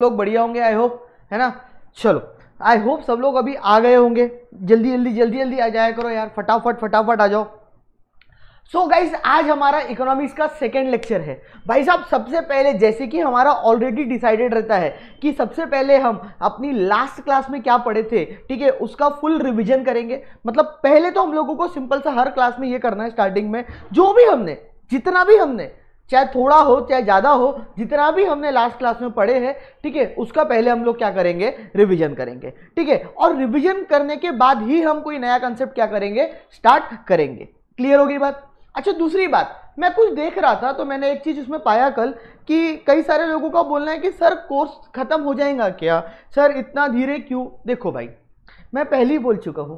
लोग बढ़िया होंगे, आई होप, है ना। चलो, आई होप सब लोग अभी आ गए होंगे। जल्दी जल्दी जल्दी जल्दी आ जाया करो यार, फटाफट फटाफट आ जाओ। सो गाइज, आज हमारा इकोनॉमिक्स का सेकेंड लेक्चर है। भाई साहब, सबसे पहले जैसे कि हमारा ऑलरेडी डिसाइडेड रहता है कि सबसे पहले हम अपनी लास्ट क्लास में क्या पढ़े थे, ठीक है, उसका फुल रिवीजन करेंगे। मतलब पहले तो हम लोगों को सिंपल सा हर क्लास में ये करना है, स्टार्टिंग में जो भी हमने, जितना भी हमने, चाहे थोड़ा हो चाहे ज्यादा हो, जितना भी हमने लास्ट क्लास में पढ़े हैं, ठीक है, उसका पहले हम लोग क्या करेंगे, रिवीजन करेंगे, ठीक है। और रिवीजन करने के बाद ही हम कोई नया कंसेप्ट क्या करेंगे, स्टार्ट करेंगे। क्लियर होगी बात। अच्छा, दूसरी बात, मैं कुछ देख रहा था तो मैंने एक चीज उसमें पाया कल कि कई सारे लोगों का बोलना है कि सर कोर्स खत्म हो जाएगा क्या, सर इतना धीरे क्यों। देखो भाई, मैं पहले ही बोल चुका हूं,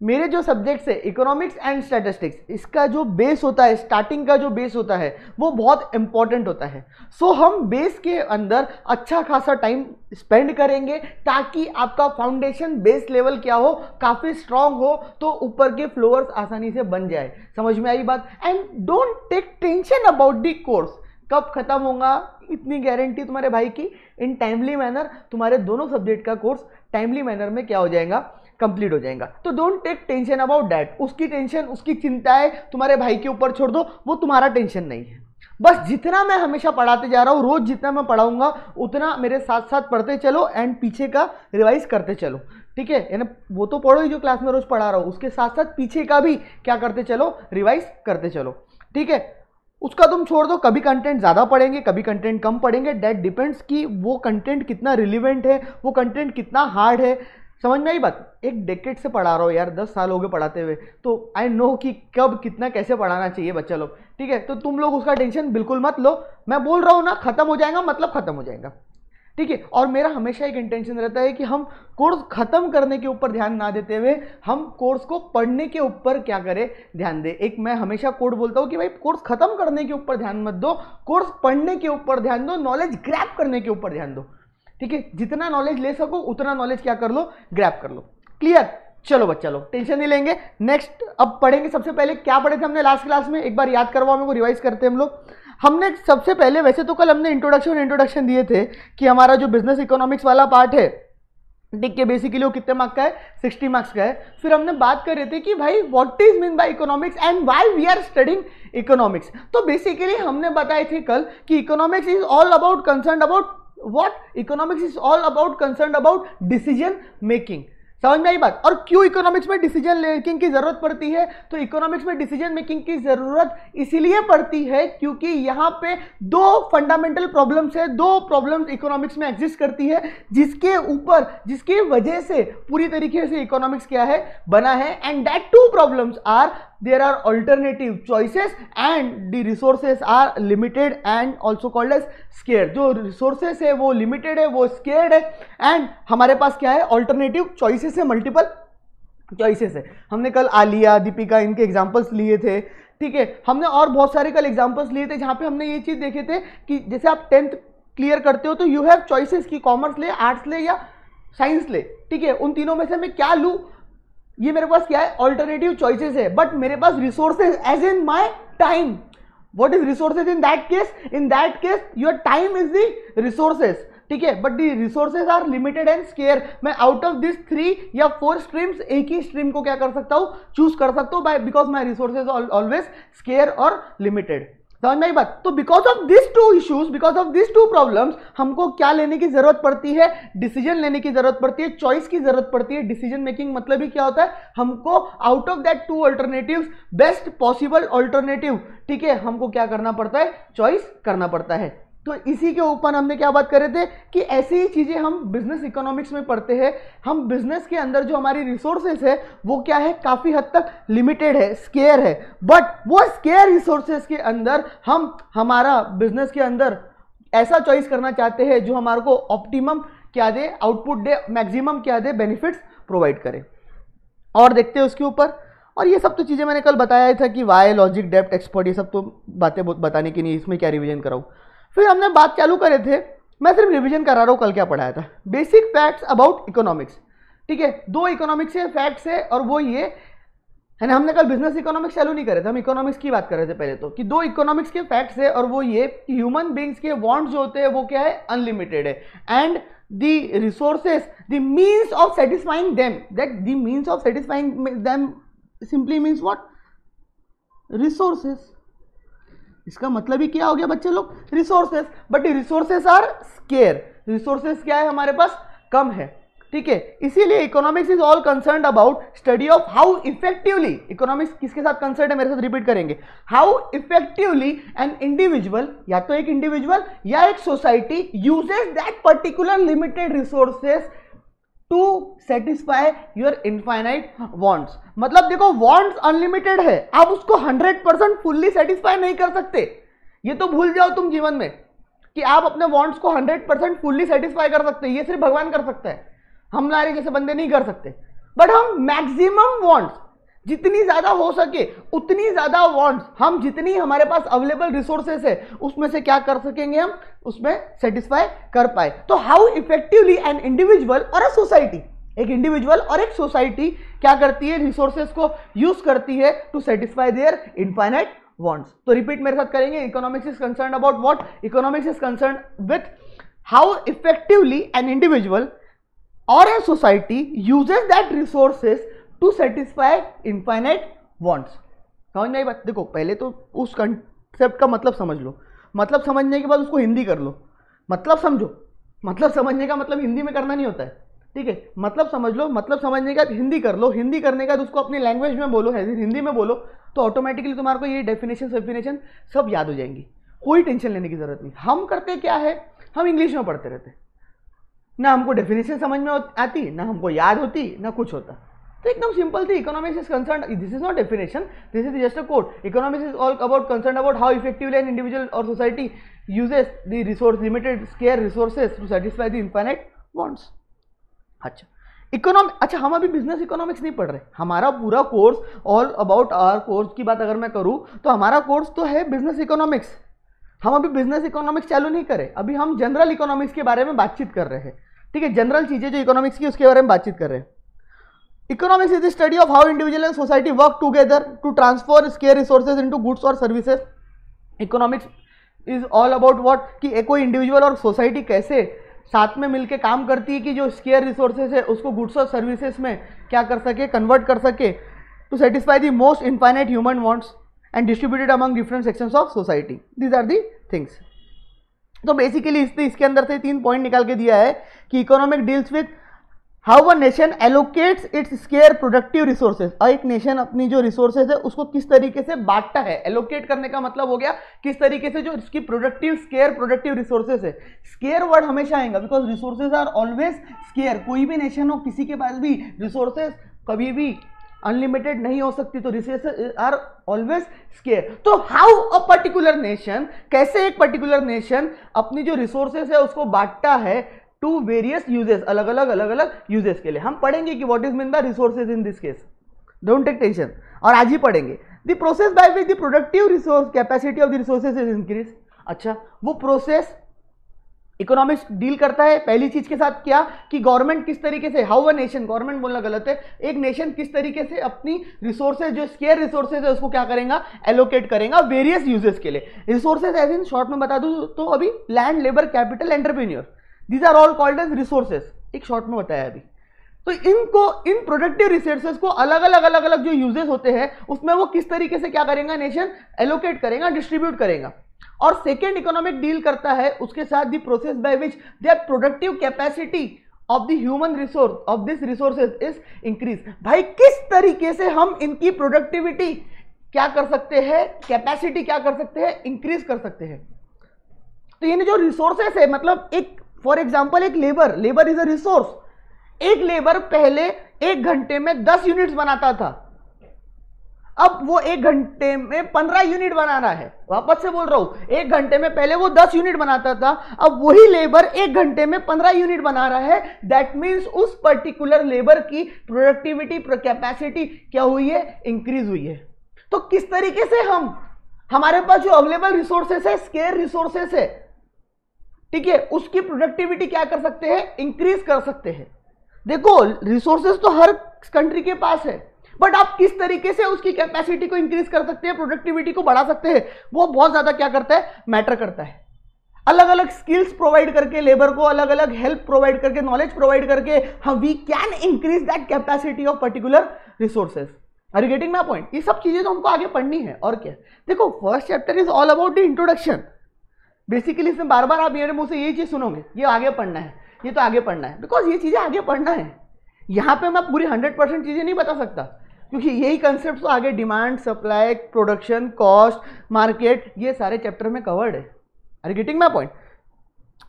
मेरे जो सब्जेक्ट्स है इकोनॉमिक्स एंड स्टैटिस्टिक्स, इसका जो बेस होता है, स्टार्टिंग का जो बेस होता है, वो बहुत इंपॉर्टेंट होता है। सो हम बेस के अंदर अच्छा खासा टाइम स्पेंड करेंगे ताकि आपका फाउंडेशन बेस लेवल क्या हो, काफी स्ट्रांग हो, तो ऊपर के फ्लोअर्स आसानी से बन जाए। समझ में आई बात। And don't take tension about the course, कब खत्म होगा इतनी गारंटी तुम्हारे भाई की, इन टाइमली मैनर तुम्हारे दोनों सब्जेक्ट का कोर्स टाइमली मैनर में क्या हो जाएगा, कंप्लीट हो जाएगा। तो don't take tension about that. उसकी टेंशन, उसकी चिंताएं तुम्हारे भाई के ऊपर छोड़ दो, वो तुम्हारा टेंशन नहीं है। बस जितना मैं हमेशा पढ़ाते जा रहा हूं, रोज जितना मैं पढ़ाऊंगा उतना मेरे साथ साथ पढ़ते चलो एंड पीछे का रिवाइज करते चलो, ठीक है। यानी वो तो पढ़ो ही जो क्लास में रोज पढ़ा रहा हूं, उसके साथ साथ पीछे का भी क्या करते चलो, रिवाइज करते चलो, ठीक है। उसका तुम छोड़ दो, कभी कंटेंट ज्यादा पढ़ेंगे कभी कंटेंट कम पढ़ेंगे, दैट डिपेंड्स कि वो कंटेंट कितना रिलीवेंट है, वो कंटेंट कितना हार्ड है। समझ में आई बात। एक डेकेड से पढ़ा रहा हूँ यार, 10 साल हो गए पढ़ाते हुए, तो आई नो कि कब कितना कैसे पढ़ाना चाहिए बच्चा लोग, ठीक है। तो तुम लोग उसका टेंशन बिल्कुल मत लो। मैं बोल रहा हूँ ना, खत्म हो जाएगा मतलब खत्म हो जाएगा, ठीक है। और मेरा हमेशा एक इंटेंशन रहता है कि हम कोर्स खत्म करने के ऊपर ध्यान ना देते हुए हम कोर्स को पढ़ने के ऊपर क्या करें, ध्यान दे। एक मैं हमेशा कोड बोलता हूँ कि भाई कोर्स खत्म करने के ऊपर ध्यान मत दो, कोर्स पढ़ने के ऊपर ध्यान दो, नॉलेज ग्रैब करने के ऊपर ध्यान दो, ठीक है। जितना नॉलेज ले सको उतना नॉलेज क्या कर लो, ग्रैब कर लो। क्लियर। चलो बच्चा लोग, टेंशन नहीं लेंगे। नेक्स्ट अब पढ़ेंगे। सबसे पहले क्या पढ़े थे हमने लास्ट क्लास में, एक बार याद करवाओ मेरे को, रिवाइज करते हैं हम लोग। हमने सबसे पहले, वैसे तो कल हमने इंट्रोडक्शन दिए थे कि हमारा जो बिजनेस इकोनॉमिक्स वाला पार्ट है, ठीक है, बेसिकली वो कितने मार्क्स का है, 60 मार्क्स का है। फिर हमने बात कर रहे थे कि भाई what is mean by economics and why we are studying economics. तो बेसिकली हमने बताए थे कल कि economics is all about concern about what, economics is all about concern about decision making. समझ में आई बात। और क्यों इकोनॉमिक्स में डिसीजन मेकिंग की जरूरत पड़ती है, तो इकोनॉमिक्स में डिसीजन मेकिंग की जरूरत इसलिए पड़ती है क्योंकि यहां पे दो फंडामेंटल प्रॉब्लम्स है, दो प्रॉब्लम्स इकोनॉमिक्स में एग्जिस्ट करती है, जिसके ऊपर, जिसकी वजह से पूरी तरीके से इकोनॉमिक्स क्या है, बना है। And that two problems are, there are alternative choices and the resources are limited and also called as scarce। जो resources है वो limited है, वो scared है, and हमारे पास क्या है, alternative choices है, multiple choices है। हमने कल आलिया, दीपिका, इनके एग्जांपल्स लिए थे, ठीक है। हमने और बहुत सारे कल एग्जांपल्स लिए थे जहां पे हमने ये चीज देखे थे कि जैसे आप 10th क्लियर करते हो तो यू हैव चॉइसेस की कॉमर्स ले, आर्ट्स ले या साइंस ले, ठीक है। उन तीनों में से मैं क्या लूं, ये मेरे पास क्या है, ऑल्टरनेटिव चॉइसेस है, बट मेरे पास resources as in my time. What is resources in that case, in that case your time is the resources, ठीक है, but the resources are limited and scarce. मैं आउट ऑफ दिस 3 या 4 streams एक ही stream को क्या कर सकता हूं, चूज कर सकता हूं, because my resources always scarce और लिमिटेड। समझ में आई बात। तो because of this two issues, because of this two problems, हमको क्या लेने की जरूरत पड़ती है, डिसीजन लेने की जरूरत पड़ती है, चॉइस की जरूरत पड़ती है। डिसीजन मेकिंग मतलब ही क्या होता है, हमको out of that 2 alternatives best possible alternative, ठीक है, हमको क्या करना पड़ता है, चॉइस करना पड़ता है। तो इसी के ऊपर हमने क्या बात कर रहे थे कि ऐसी ही चीजें हम बिजनेस इकोनॉमिक्स में पढ़ते हैं। हम बिजनेस के अंदर जो हमारी रिसोर्सेस है वो क्या है, काफी हद तक लिमिटेड है, स्केयर है, बट वो स्केयर रिसोर्सेस के अंदर हम हमारा बिजनेस के अंदर ऐसा चॉइस करना चाहते हैं जो हमारे को ऑप्टिमम क्या दे, आउटपुट दे, मैक्सिमम क्या दे, बेनिफिट्स प्रोवाइड करे। और देखते हैं उसके ऊपर। और ये सब तो चीजें मैंने कल बताया था कि वाई, लॉजिक, डेप्थ, एक्सपर्ट, ये सब तो बातें बताने की नहीं, इसमें क्या रिवीजन कराऊं। फिर हमने बात चालू करे थे, मैं सिर्फ रिवीजन करा रहा हूं, कल क्या पढ़ाया था, बेसिक फैक्ट्स अबाउट इकोनॉमिक्स, ठीक है। 2 इकोनॉमिक्स के फैक्ट्स है और वो ये है ना। हमने कल बिजनेस इकोनॉमिक्स चालू नहीं करे थे, हम इकोनॉमिक्स की बात कर रहे थे पहले तो, कि 2 इकोनॉमिक्स के फैक्ट्स है, और वो ये कि ह्यूमन बींग्स के वांट्स जो होते हैं वो क्या है, अनलिमिटेड है, and the resources, the means of satisfying them, that the means of satisfying them simply means what, resources. इसका मतलब ही क्या हो गया बच्चे लोग, resources, but resources are scarce, resources क्या है हमारे पास, कम है, ठीक है। इसीलिए economics is all concerned about study of how effectively, economics किसके साथ कंसर्न है, मेरे साथ रिपीट करेंगे, हाउ इफेक्टिवली एन इंडिविजुअल, या तो एक इंडिविजुअल या एक society uses that particular limited resources to satisfy your infinite wants. मतलब देखो, वांट्स अनलिमिटेड है, आप उसको 100% फुल्ली सेटिस्फाई नहीं कर सकते, ये तो भूल जाओ तुम जीवन में कि आप अपने वांट्स को 100% फुल्ली सेटिस्फाई कर सकते हैं, ये सिर्फ भगवान कर सकता है, हमारे जैसे बंदे नहीं कर सकते। बट हम मैक्सिमम वांट्स, जितनी ज्यादा हो सके उतनी ज्यादा वांट्स, हम जितनी हमारे पास अवेलेबल रिसोर्सेस है उसमें से क्या कर सकेंगे, हम उसमें सेटिस्फाई कर पाए। तो हाउ इफेक्टिवली एन इंडिविजुअल और अ सोसाइटी, एक इंडिविजुअल और एक सोसाइटी क्या करती है, रिसोर्सेस को यूज करती है to satisfy their infinite wants. तो रिपीट मेरे साथ करेंगे, economics is concerned about what, economics is concerned with how effectively an individual or a society uses that resources to satisfy infinite wants। समझ में आई बात। देखो पहले तो उस कंसेप्ट का मतलब समझ लो, मतलब समझने के बाद उसको हिंदी कर लो, मतलब समझो, मतलब समझने का मतलब हिंदी में करना नहीं होता है, ठीक है, मतलब समझ लो, मतलब समझने का हिंदी कर लो, हिंदी करने का उसको अपनी लैंग्वेज में बोलो, हिंदी में बोलो, तो ऑटोमेटिकली तुम्हारे को ये डेफिनेशन सब याद हो जाएंगी, कोई टेंशन लेने की जरूरत नहीं। हम करते क्या है, हम इंग्लिश में पढ़ते रहते, ना हमको डेफिनेशन समझ में आती, ना हमको याद होती, ना कुछ होता। तो एकदम सिंपल थी, economics is concerned, this is not definition, this is just a code. Economics is all about concerned about how effectively an individual और society uses the resource limited scarce resources to satisfy the infinite wants. अच्छा हम अभी business economics नहीं पढ़ रहे, हमारा पूरा course all about our course की बात अगर मैं करूं तो हमारा कोर्स तो है बिजनेस इकोनॉमिक्स। हम अभी बिजनेस इकोनॉमिक्स चालू नहीं करें, अभी हम जनरल इकोनॉमिक्स के बारे में बातचीत कर रहे हैं, ठीक है, जनरल चीजें जो इकोनॉमिक्स की उसके बारे में बातचीत कर रहे हैं। Economics is the study of how individual and society work together to transfer scarce resources into goods और services. Economics is all about what, कि कोई इंडिविजुअल और सोसाइटी कैसे साथ में मिलकर काम करती है कि जो स्केयर रिसोर्सेज है उसको गुड्स और सर्विसेज में क्या कर सके, कन्वर्ट कर सके, to satisfy the most infinite human wants and distributed among different sections of society. These are the things. तो बेसिकली इसके अंदर से 3 पॉइंट निकाल के दिया है कि economic deals with how a nation allocates it's square productive resources. एक नेशन अपनी जो रिसोर्सेज है उसको किस तरीके से बांटता है, एलोकेट करने का मतलब हो गया किस तरीके से जो इसकी प्रोडक्टिव स्केयर प्रोडक्टिव रिसोर्सेज है। स्केयर वर्ड हमेशा आएगा because resources are always scarce, कोई भी नेशन हो किसी के पास भी रिसोर्सेज कभी भी अनलिमिटेड नहीं हो सकती, तो रिसोर्सेज आर ऑलवेज स्केयर। तो हाउ अ पर्टिकुलर नेशन, कैसे एक पर्टिकुलर नेशन अपनी जो रिसोर्सेज है उसको बांटता है टू वेरियस यूजेस, अलग अलग यूजेस के लिए। हम पढ़ेंगे कि what is mean the resources in this case, don't take tension, और आज ही पढ़ेंगे। The process by which the productive resource capacity of the resources is increase. अच्छा, वो प्रोसेस इकोनॉमिक्स डील करता है पहली चीज के साथ क्या, कि गवर्नमेंट किस तरीके से, हाउ अ नेशन, गवर्नमेंट बोलना गलत है, एक नेशन किस तरीके से अपनी रिसोर्सेज जो स्केयर रिसोर्सेज है उसको क्या करेगा, एलोकेट करेगा वेरियस यूजेस के लिए। रिसोर्सेज एज इन शॉर्ट में बता दूं तो अभी land, labour, capital, entrepreneur, these are all called as resources, एक शॉर्ट में बताया अभी। तो इनको, इन प्रोडक्टिव रिसोर्सेज को अलग अलग जो यूजेस होते हैं उसमें वो किस तरीके से क्या करेगा, नेशन एलोकेट करेगा, डिस्ट्रीब्यूट करेगा। और सेकेंड इकोनॉमिक डील करता है उसके साथ the process by which their productive capacity of the human resource of this resources is increase. भाई किस तरीके से हम इनकी प्रोडक्टिविटी क्या कर सकते हैं, कैपेसिटी क्या कर सकते हैं, इंक्रीज कर सकते हैं। तो ये जो रिसोर्सेस है, मतलब एक फॉर एग्जांपल एक लेबर इज अ रिसोर्स। एक लेबर पहले 1 घंटे में 10 यूनिट्स बनाता था, अब वो 1 घंटे में 15 यूनिट बना रहा है। वापस से बोल रहा हूं, 1 घंटे में पहले वो 10 यूनिट बनाता था, अब वही लेबर 1 घंटे में 15 यूनिट बना रहा है। दैट मीन्स उस पर्टिकुलर लेबर की प्रोडक्टिविटी, कैपेसिटी क्या हुई है, इंक्रीज हुई है। तो किस तरीके से हम, हमारे पास जो अवेलेबल रिसोर्सेस है, स्केयर रिसोर्सेस है, ठीक है, उसकी प्रोडक्टिविटी क्या कर सकते हैं, इंक्रीज कर सकते हैं। देखो रिसोर्सेस तो हर कंट्री के पास है, बट आप किस तरीके से उसकी कैपेसिटी को इंक्रीज कर सकते हैं, प्रोडक्टिविटी को बढ़ा सकते हैं, वो बहुत ज्यादा क्या करता है, मैटर करता है। अलग अलग स्किल्स प्रोवाइड करके लेबर को, अलग अलग हेल्प प्रोवाइड करके, नॉलेज प्रोवाइड करके हम we can increase that capacity of particular resources. Are you getting my point? ये सब चीजें तो हमको आगे पढ़नी है और क्या। देखो first chapter is all about the introduction. Basically इसमें बार बार आप मेरे मुंह से यही चीज सुनोगे, ये आगे पढ़ना है, ये तो आगे पढ़ना है, बिकॉज ये चीजें आगे पढ़ना है। यहां पे मैं पूरी 100% चीजें नहीं बता सकता, क्योंकि यही कंसेप्ट तो आगे demand, supply, production, cost, market, ये सारे चैप्टर में कवर्ड है। Are you getting my point?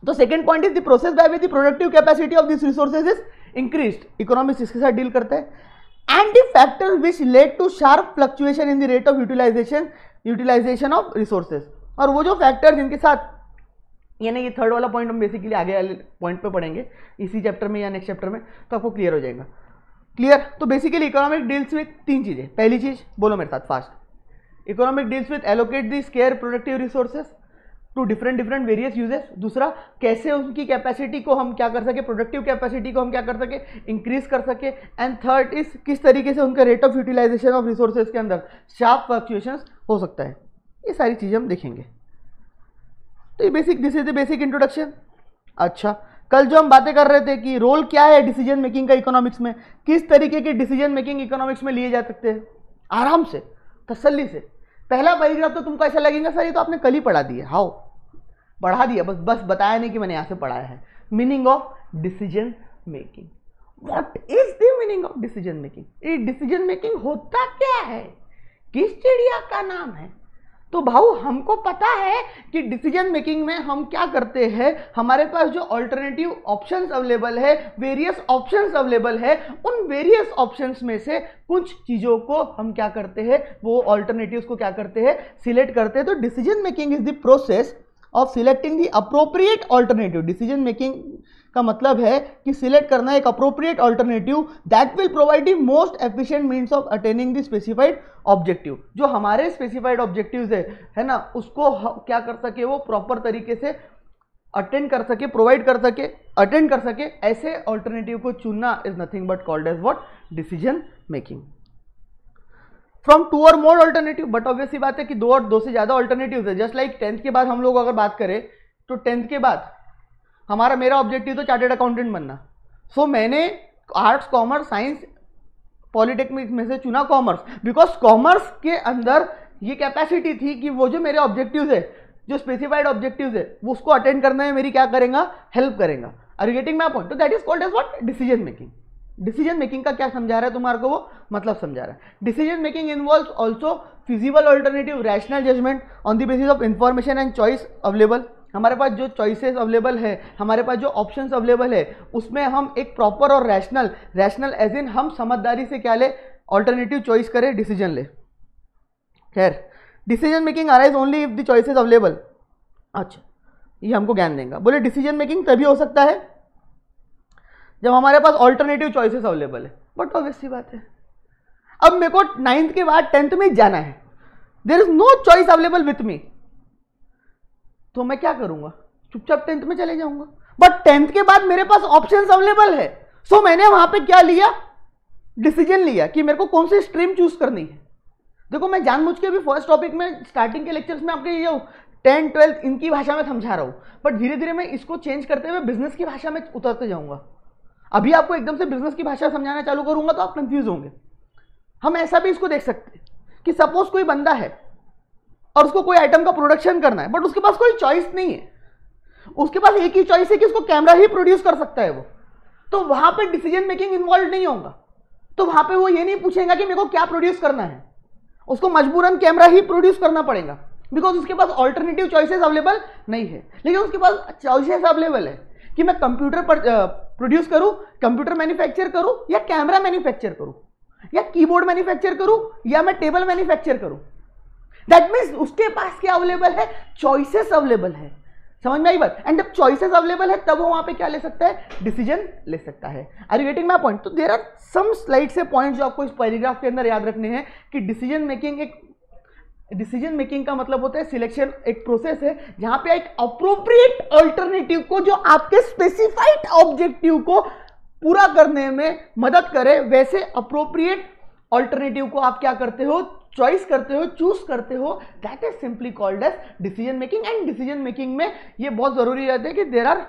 तो second point is the process by which the productive capacity of this resources is increased. Economics इसके साथ डील करता है। And the factors which led to sharp fluctuation in the rate of utilisation of resources. और वो जो factor जिनके साथ, यानी ये थर्ड वाला पॉइंट हम बेसिकली आगे वाले पॉइंट पे पढ़ेंगे इसी चैप्टर में या नेक्स्ट चैप्टर में, तो आपको क्लियर हो जाएगा। क्लियर? तो बेसिकली इकोनॉमिक डील्स विद तीन चीजें। पहली चीज बोलो मेरे साथ fast, economic deals with allocate the scarce productive resources to different various uses. दूसरा, कैसे उनकी कैपेसिटी को हम क्या कर सके, प्रोडक्टिव कैपेसिटी को हम क्या कर सके, इंक्रीज कर सके। एंड थर्ड इज किस तरीके से उनका rate of utilisation of resources के अंदर शार्प फ्लक्चुएशंस हो सकता है। ये सारी चीजें हम देखेंगे। तो ये basic, this is the basic introduction. अच्छा, कल जो हम बातें कर रहे थे कि रोल क्या है डिसीजन मेकिंग का इकोनॉमिक्स में, किस तरीके के डिसीजन मेकिंग इकोनॉमिक्स में लिए जा सकते हैं, आराम से, तसल्ली से। पहला पैराग्राफ तो तुमको ऐसा लगेगा सर ये तो आपने कल ही पढ़ा दिया, हाउ पढ़ा दिया, बस बताया नहीं कि मैंने यहां से पढ़ाया है। Meaning of decision making, what is the meaning of decision making? ये डिसीजन मेकिंग होता क्या है, किस चिड़िया का नाम है? तो भाऊ हमको पता है कि डिसीजन मेकिंग में हम क्या करते हैं, हमारे पास जो ऑल्टरनेटिव ऑप्शंस अवेलेबल है, वेरियस ऑप्शंस अवेलेबल है, उन वेरियस ऑप्शंस में से कुछ चीजों को हम क्या करते हैं, वो ऑल्टरनेटिव्स को क्या करते हैं, सिलेक्ट करते हैं। तो decision making is the process of selecting the appropriate alternative. Decision making का मतलब है कि सिलेक्ट करना एक appropriate alternative that will provide the most efficient means of attaining the specified objective. जो हमारे स्पेसिफाइड ऑब्जेक्टिव्स है ना, उसको क्या कर सके, वो प्रॉपर तरीके से अटेंड कर सके, प्रोवाइड कर सके, अटेंड कर सके, ऐसे ऑल्टरनेटिव को चुनना is nothing but called as what, decision making. From two or more alternative, but obviously बात है कि दो और दो से ज्यादा ऑल्टरनेटिव है। जस्ट लाइक 10th के बाद हम लोग अगर बात करें तो 10th के बाद मेरा ऑब्जेक्टिव तो चार्टर्ड अकाउंटेंट बनना। सो मैंने आर्ट्स, कॉमर्स, साइंस, पॉलिटेक्निक में से चुना कॉमर्स, बिकॉज कॉमर्स के अंदर ये कैपेसिटी थी कि वो जो मेरे ऑब्जेक्टिव्स है, जो स्पेसिफाइड ऑब्जेक्टिव्स है, वो उसको अटेंड करने में मेरी क्या करेगा, हेल्प करेगा। Are you getting my point? तो that is called as what, decision making. Decision making का क्या समझा रहा है तुम्हारे को, वो मतलब समझा रहा है। Decision making involves also feasible alternative, rational judgement on the basis of information and choice available. हमारे पास जो चॉइसेस अवेलेबल है, हमारे पास जो ऑप्शंस अवेलेबल है, उसमें हम एक प्रॉपर और रैशनल एज इन हम समझदारी से क्या ले, ऑल्टरनेटिव चॉइस करें, डिसीजन ले। खैर, decision making arise only if the choices available. अच्छा, ये हमको ज्ञान देगा। बोले डिसीजन मेकिंग तभी हो सकता है जब हमारे पास ऑल्टरनेटिव चॉइसेस अवेलेबल है। बट ऑब्वियसली बात है, अब मेरे को 9th के बाद 10th में जाना है, there is no choice available with me, तो मैं क्या करूंगा, चुपचाप 10th में चले जाऊंगा। बट 10th के बाद मेरे पास ऑप्शंस अवेलेबल है, सो मैंने वहां पे क्या लिया, डिसीजन लिया कि मेरे को कौन सी स्ट्रीम चूज करनी है। देखो मैं जानबूझ के भी फर्स्ट टॉपिक में स्टार्टिंग के लेक्चर्स में आपके ये 10th 12th इनकी भाषा में समझा रहा हूं, बट धीरे धीरे मैं इसको चेंज करते हुए बिजनेस की भाषा में उतरते जाऊंगा। अभी आपको एकदम से बिजनेस की भाषा समझाना चालू करूंगा तो आप कंफ्यूज होंगे। हम ऐसा भी इसको देख सकते हैं कि सपोज कोई बंदा है और उसको कोई आइटम का प्रोडक्शन करना है, बट उसके पास कोई चॉइस नहीं है, उसके पास एक ही चॉइस है कि उसको कैमरा ही प्रोड्यूस कर सकता है वो, तो वहां पे डिसीजन मेकिंग इन्वॉल्व नहीं होगा। तो वहां पे वो ये नहीं पूछेगा कि मेरे को क्या प्रोड्यूस करना है, उसको मजबूरन कैमरा ही प्रोड्यूस करना पड़ेगा, बिकॉज उसके पास ऑल्टरनेटिव चॉइसेस अवेलेबल नहीं है। लेकिन उसके पास चॉइसेस अवेलेबल है कि मैं कंप्यूटर पर प्रोड्यूस करूं, कंप्यूटर मैन्युफैक्चर करूं, या कैमरा मैन्युफैक्चर करूं, या कीबोर्ड मैन्युफैक्चर करूं, या मैं टेबल मैन्युफैक्चर करूं। दैट मीन्स उसके पास क्या अवेलेबल है, चॉइसेस अवेलेबल है। समझ में आई बात? एंड जब चॉइसेस अवेलेबल है तब वो वहां पे क्या ले सकता है, डिसीजन ले सकता है। Are you getting my point? तो देयर आर सम स्लाइड से पॉइंट जो आपको इस पैराग्राफ के अंदर याद रखने हैं कि डिसीजन मेकिंग का मतलब होता है सिलेक्शन, एक प्रोसेस है जहां पे एक अप्रोप्रिएट अल्टरनेटिव को जो आपके स्पेसिफाइड ऑब्जेक्टिव को पूरा करने में मदद करे, वैसे अप्रोप्रिएट ऑल्टरनेटिव को आप क्या करते हो, चॉइस करते हो, चूज करते हो, that is simply called as decision making. And decision making में ये बहुत जरूरी रहता है कि there are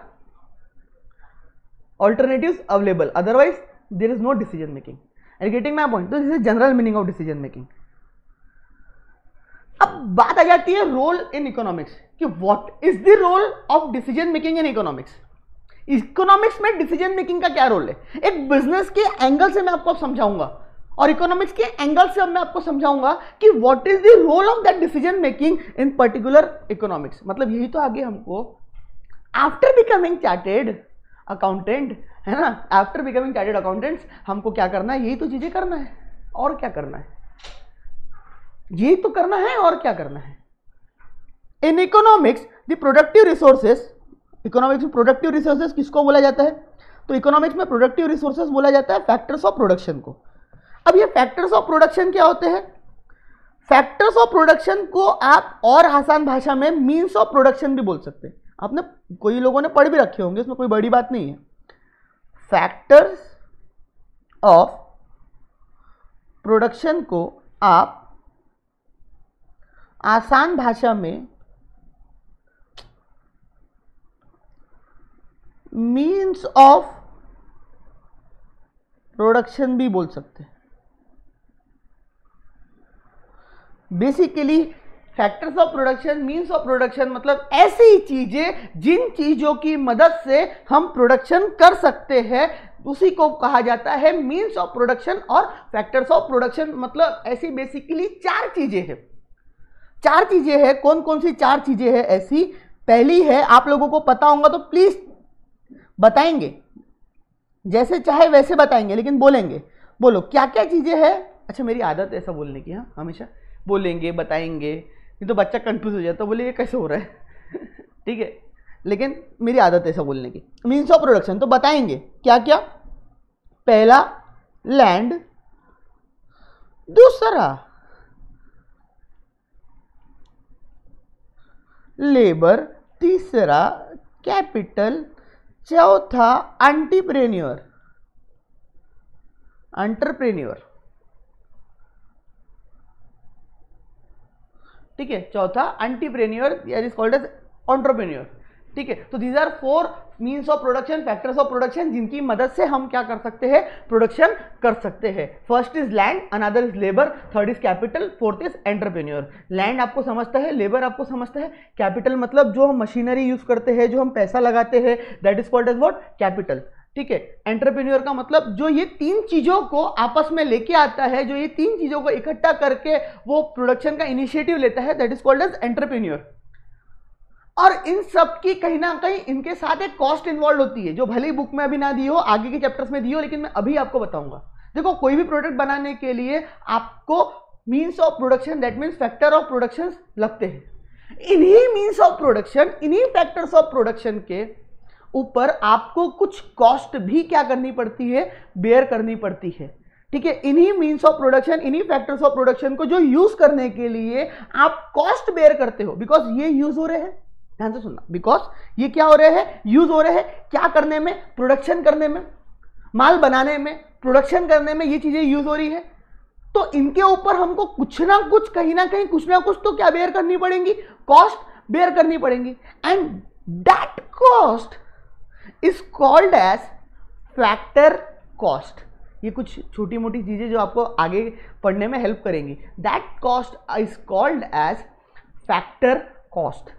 alternatives available, otherwise there is no decision making. Are you getting my point? तो this is general meaning of decision making. अब बात आ जाती है रोल इन इकोनॉमिक्स कि what is the role of decision making in economics. Economics में decision making का क्या रोल है, एक बिजनेस के एंगल से मैं आपको समझाऊंगा और इकोनॉमिक्स के एंगल से अब मैं आपको समझाऊंगा कि what is the role of that decision making in particular economics. मतलब यही तो आगे हमको आफ्टर बिकमिंग चार्टेड अकाउंटेंट, है ना, आफ्टर बिकमिंग चार्टेड अकाउंटेंट्स हमको क्या करना है, यही तो चीजें करना है और क्या करना है, यही तो करना है और क्या करना है। In economics the productive resources, economics में प्रोडक्टिव रिसोर्सेस किसको बोला जाता है, तो इकोनॉमिक्स में प्रोडक्टिव रिसोर्सेस बोला जाता है फैक्टर्स ऑफ प्रोडक्शन को। अब ये फैक्टर्स ऑफ प्रोडक्शन क्या होते हैं, फैक्टर्स ऑफ प्रोडक्शन को आप और आसान भाषा में मीन्स ऑफ प्रोडक्शन भी बोल सकते हैं। आपने कोई लोगों ने पढ़ भी रखे होंगे, इसमें कोई बड़ी बात नहीं है। फैक्टर्स ऑफ प्रोडक्शन को आप आसान भाषा में मीन्स ऑफ प्रोडक्शन भी बोल सकते हैं। Basically factors of production, means of production मतलब ऐसी चीजें जिन चीजों की मदद से हम प्रोडक्शन कर सकते हैं, उसी को कहा जाता है मीन्स ऑफ प्रोडक्शन। और फैक्टर्स ऑफ प्रोडक्शन मतलब ऐसी बेसिकली चार चीजें हैं। चार चीजें हैं, कौन कौन सी चार चीजें हैं ऐसी, पहली है, आप लोगों को पता होगा तो प्लीज बताएंगे, जैसे चाहे वैसे बताएंगे लेकिन बोलेंगे, बोलो क्या क्या चीजें हैं। अच्छा मेरी आदत है ऐसा बोलने की, हाँ हमेशा बोलेंगे बताएंगे, नहीं तो बच्चा कंफ्यूज हो जाता है, बोले ये कैसे हो रहा है ठीक है, लेकिन मेरी आदत है ऐसा बोलने की। मीन्स ऑफ प्रोडक्शन तो बताएंगे क्या क्या, पहला लैंड, दूसरा लेबर, तीसरा कैपिटल, चौथा एंटरप्रेन्योर, ठीक है, चौथा entrepreneur is called as entrepreneur, ठीक है। तो these are four means of production, factors of production, जिनकी मदद से हम क्या कर सकते हैं, प्रोडक्शन कर सकते हैं। First is land, another is labour, third is capital, fourth is entrepreneur. Land आपको समझता है, लेबर आपको समझता है, कैपिटल मतलब जो हम मशीनरी यूज करते हैं, जो हम पैसा लगाते हैं, that is called as what, capital, ठीक है। एंटरप्रेन्योर का मतलब जो ये तीन चीजों को आपस में लेके आता है, जो ये तीन चीजों को इकट्ठा करके वो प्रोडक्शन का इनिशिएटिव लेता है, that is called as entrepreneur. और इन सब की कहीं ना कहीं इनके साथ एक कॉस्ट इन्वॉल्व होती है, जो भले ही बुक में अभी ना दी हो, आगे के चैप्टर्स में दी हो, लेकिन मैं अभी आपको बताऊंगा। देखो कोई भी प्रोडक्ट बनाने के लिए आपको means of production, that means factor of production लगते हैं। इन्हीं मीन्स ऑफ प्रोडक्शन, इन्हीं फैक्टर्स ऑफ प्रोडक्शन के ऊपर आपको कुछ कॉस्ट भी क्या करनी पड़ती है, बेयर करनी पड़ती है, ठीक है। इन्हीं मीन्स ऑफ प्रोडक्शन, इन्हीं फैक्टर्स ऑफ प्रोडक्शन को जो यूज करने के लिए आप कॉस्ट बेयर करते हो, बिकॉज ये यूज हो रहे हैं, ध्यान से सुनना, बिकॉज ये क्या हो रहे हैं, यूज हो रहे हैं, क्या करने में, प्रोडक्शन करने में, माल बनाने में, प्रोडक्शन करने में, ये चीजें यूज हो रही है। तो इनके ऊपर हमको कुछ ना कुछ, कहीं ना कहीं कुछ ना कुछ तो क्या बेयर करनी पड़ेंगी, कॉस्ट बेयर करनी पड़ेंगी। And that cost is called age factor cost. ये कुछ छोटी मोटी चीजें जो आपको आगे पढ़ने में हेल्प करेंगी। That cost is called age factor cost.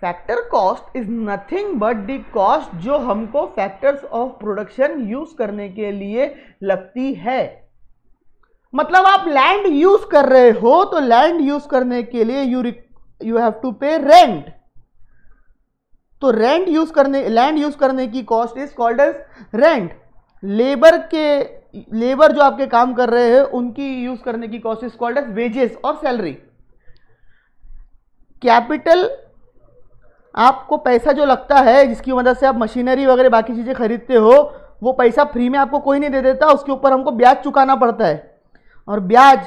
Factor cost is nothing but the cost जो हमको फैक्टर्स ऑफ प्रोडक्शन यूज करने के लिए लगती है। मतलब आप लैंड यूज कर रहे हो तो लैंड यूज करने के लिए you have to pay rent. तो रेंट यूज करने, लैंड यूज करने की cost is called as rent. Labour जो आपके काम कर रहे हैं उनकी यूज करने की cost is called as wages और सैलरी। कैपिटल आपको पैसा जो लगता है, जिसकी मदद से आप मशीनरी वगैरह बाकी चीजें खरीदते हो, वो पैसा फ्री में आपको कोई नहीं दे देता, उसके ऊपर हमको ब्याज चुकाना पड़ता है, और ब्याज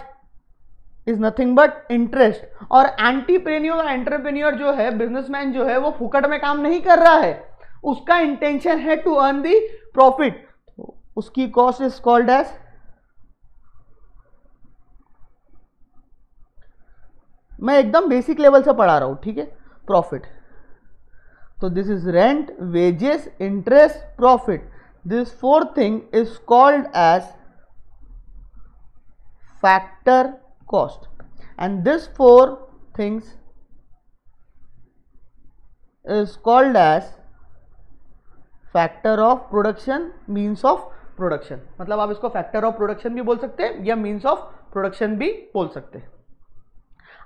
इज नथिंग बट इंटरेस्ट। और एंटरप्रेन्योर, एंटरप्रेन्योर जो है, बिजनेसमैन जो है, वो फुकट में काम नहीं कर रहा है, उसका इंटेंशन है टू अर्न दी प्रॉफिट। उसकी कॉस्ट इज कॉल्ड एज मैं एकदम बेसिक लेवल से पढ़ा रहा हूं, ठीक है। प्रॉफिट, तो this is rent, wages, interest, profit. This fourth thing is called age factor cost, and this four things is called age factor of production, means of production. मतलब आप इसको फैक्टर ऑफ प्रोडक्शन भी बोल सकते हैं या means of production भी बोल सकते हैं।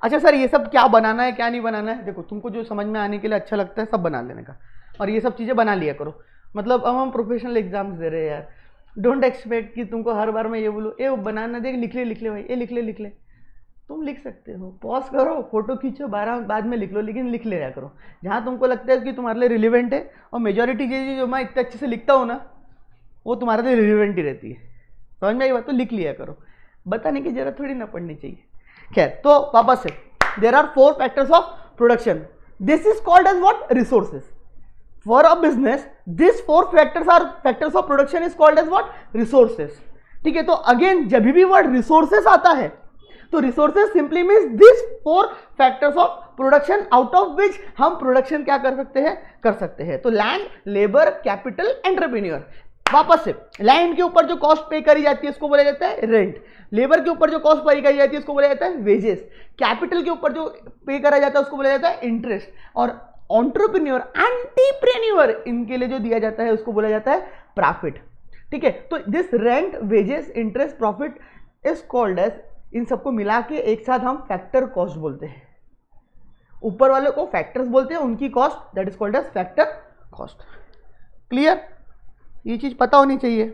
अच्छा सर, ये सब क्या बनाना है क्या नहीं बनाना है, देखो तुमको जो समझ में आने के लिए अच्छा लगता है सब बना लेने का, और ये सब चीज़ें बना लिया करो। मतलब अब हम प्रोफेशनल एग्जाम्स दे रहे हैं यार, डोंट एक्सपेक्ट कि तुमको हर बार मैं ये बोलूँ ए बनाना, देख लिख ले भाई, ये लिख ले। तुम लिख सकते हो, पॉज करो, फोटो खींचो, 12 बाद में लिख लो, लेकिन लिख लिया करो जहाँ तुमको लगता है कि तुम्हारे लिए रिलेवेंट है। और मेजोरिटी चीज़ें जो मैं इतने अच्छे से लिखता हूँ ना, वो तुम्हारे लिए रिलेवेंट ही रहती है। समझ में आई बात? तो लिख लिया करो, बताने की जरूरत थोड़ी ना पड़नी चाहिए। खैर, तो वापस से, there are 4 factors of production, this is called as what, resources. For a business this 4 factors are factors of production is called as what, resources. ठीक है, तो अगेन जब भी वर्ड रिसोर्सेज आता है तो resources simply means this 4 factors of production out of which हम production क्या कर सकते हैं। तो लैंड, लेबर, कैपिटल, एंटरप्रेन्योर। वापस से, लैंड के ऊपर जो कॉस्ट पे करी जाती है उसको बोला जाता है रेंट, लेबर के ऊपर जो कॉस्ट पे करी जाती है उसको बोला जाता है वेजेस, कैपिटल के ऊपर जो पे करा जाता है उसको बोला जाता है इंटरेस्ट, और एंटरप्रेन्योर, एंटीप्रेन्योर, इनके लिए जो दिया जाता है उसको बोला जाता है प्रॉफिट। ठीक है, तो this rent, wages, interest, profit is called as, इन सबको मिला के एक साथ हम फैक्टर कॉस्ट बोलते हैं। ऊपर वाले को फैक्टर्स बोलते हैं, उनकी cost that is called age factor cost. Clear? ये चीज पता होनी चाहिए।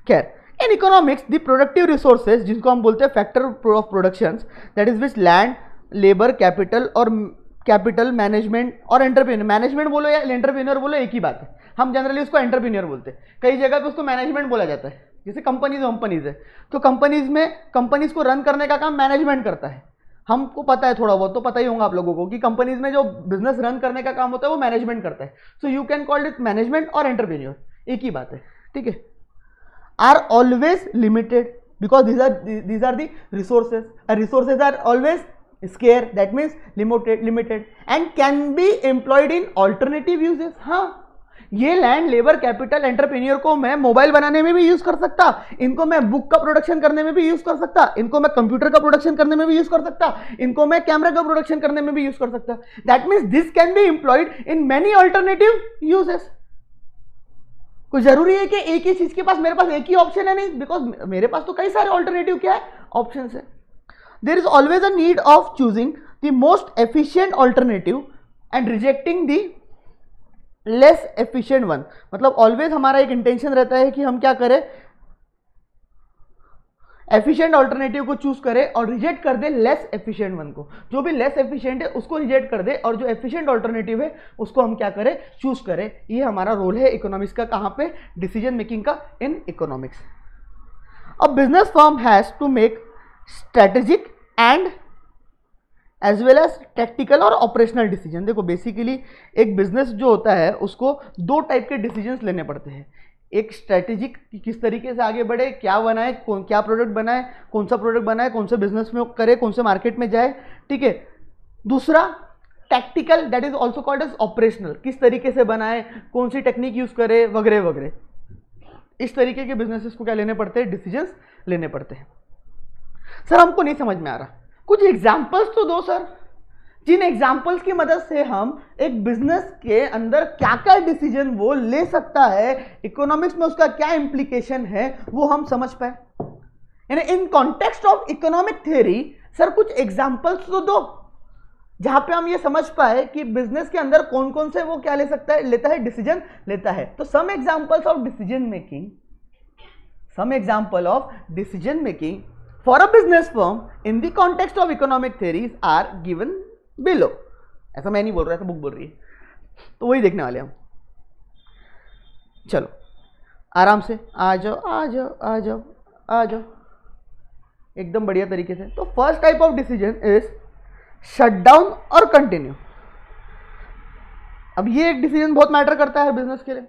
खैर, in economics the productive resources, जिनको हम बोलते हैं factor of productions, that is which land, labour, capital, management और एंटरप्रेन्योर। मैनेजमेंट बोलो या एंटरप्रेन्योर बोलो एक ही बात है, हम जनरली उसको एंटरप्रेन्योर बोलते हैं। कई जगह पे उसको मैनेजमेंट बोला जाता है, जैसे कंपनीज है, तो कंपनीज को रन करने का काम मैनेजमेंट करता है। हमको पता है, थोड़ा बहुत तो पता ही होगा आप लोगों को कि कंपनीज में जो बिजनेस रन करने का काम होता है वो मैनेजमेंट करता है। So you can call it management और एंटरप्रेन्योर, एक ही बात है। ठीक है, are always limited because these are the resources. Resources are always scarce, that means limited and can be employed in alternative uses. हाँ, ये लैंड, लेबर, कैपिटल, एंटरप्रेन्योर को मैं मोबाइल बनाने में भी यूज कर सकता, इनको मैं बुक का प्रोडक्शन करने में भी यूज कर सकता, इनको मैं कंप्यूटर का प्रोडक्शन करने में भी यूज कर सकता, इनको मैं कैमरा का प्रोडक्शन करने में भी यूज कर सकता। That means this can be employed in many alternative uses. कोई जरूरी है कि एक ही चीज के पास, मेरे पास एक ही ऑप्शन है नहीं, बिकॉज मेरे पास तो कई सारे ऑल्टरनेटिव क्या है, ऑप्शन है। There is always a need of choosing the most efficient alternative and rejecting the less efficient one. मतलब ऑलवेज हमारा एक इंटेंशन रहता है कि हम क्या करें, एफिशिएंट ऑल्टरनेटिव को चूज करें और रिजेक्ट कर दे लेस एफिशिएंट वन को। जो भी लेस एफिशिएंट है उसको रिजेक्ट कर दे और जो एफिशिएंट ऑल्टरनेटिव है उसको हम क्या करें, चूज करें। ये हमारा रोल है इकोनॉमिक्स का, कहां पे, डिसीजन मेकिंग का in economics. A business firm has to make strategic and as well as tactical और ऑपरेशनल डिसीजन। देखो बेसिकली एक बिजनेस जो होता है उसको 2 टाइप के डिसीजंस लेने पड़ते हैं। एक स्ट्रेटेजिक, किस तरीके से आगे बढ़े, क्या बनाए, क्या प्रोडक्ट बनाए, कौन सा प्रोडक्ट बनाए, कौन से बिजनेस में करे, कौन से मार्केट में जाए। ठीक है, दूसरा tactical, that is also called as operational, किस तरीके से बनाए, कौन सी टेक्निक यूज करे, वगैरह वगैरह। इस तरीके के बिजनेसेस को क्या लेने पड़ते हैं, डिसीजंस लेने पड़ते हैं। सर हमको नहीं समझ में आ रहा, कुछ एग्जाम्पल्स तो दो सर, जिन एग्जाम्पल्स की मदद से हम एक बिजनेस के अंदर क्या क्या डिसीजन वो ले सकता है, इकोनॉमिक्स में उसका क्या इंप्लीकेशन है, वो हम समझ पाए। यानी in context of economic theory sir कुछ एग्जाम्पल्स तो दो जहां पे हम ये समझ पाए कि बिजनेस के अंदर कौन कौन से वो क्या ले सकता है, लेता है, डिसीजन लेता है। तो some examples of decision making for a business firm in the context of economic theories are given below। ऐसा मैं नहीं बोल रहा, ऐसा बुक बोल रही है, तो वही देखने वाले हम। चलो आराम से आ जाओ एकदम बढ़िया तरीके से। तो first type of decision is shut down और कंटिन्यू। अब ये एक डिसीजन बहुत मैटर करता है बिजनेस के लिए।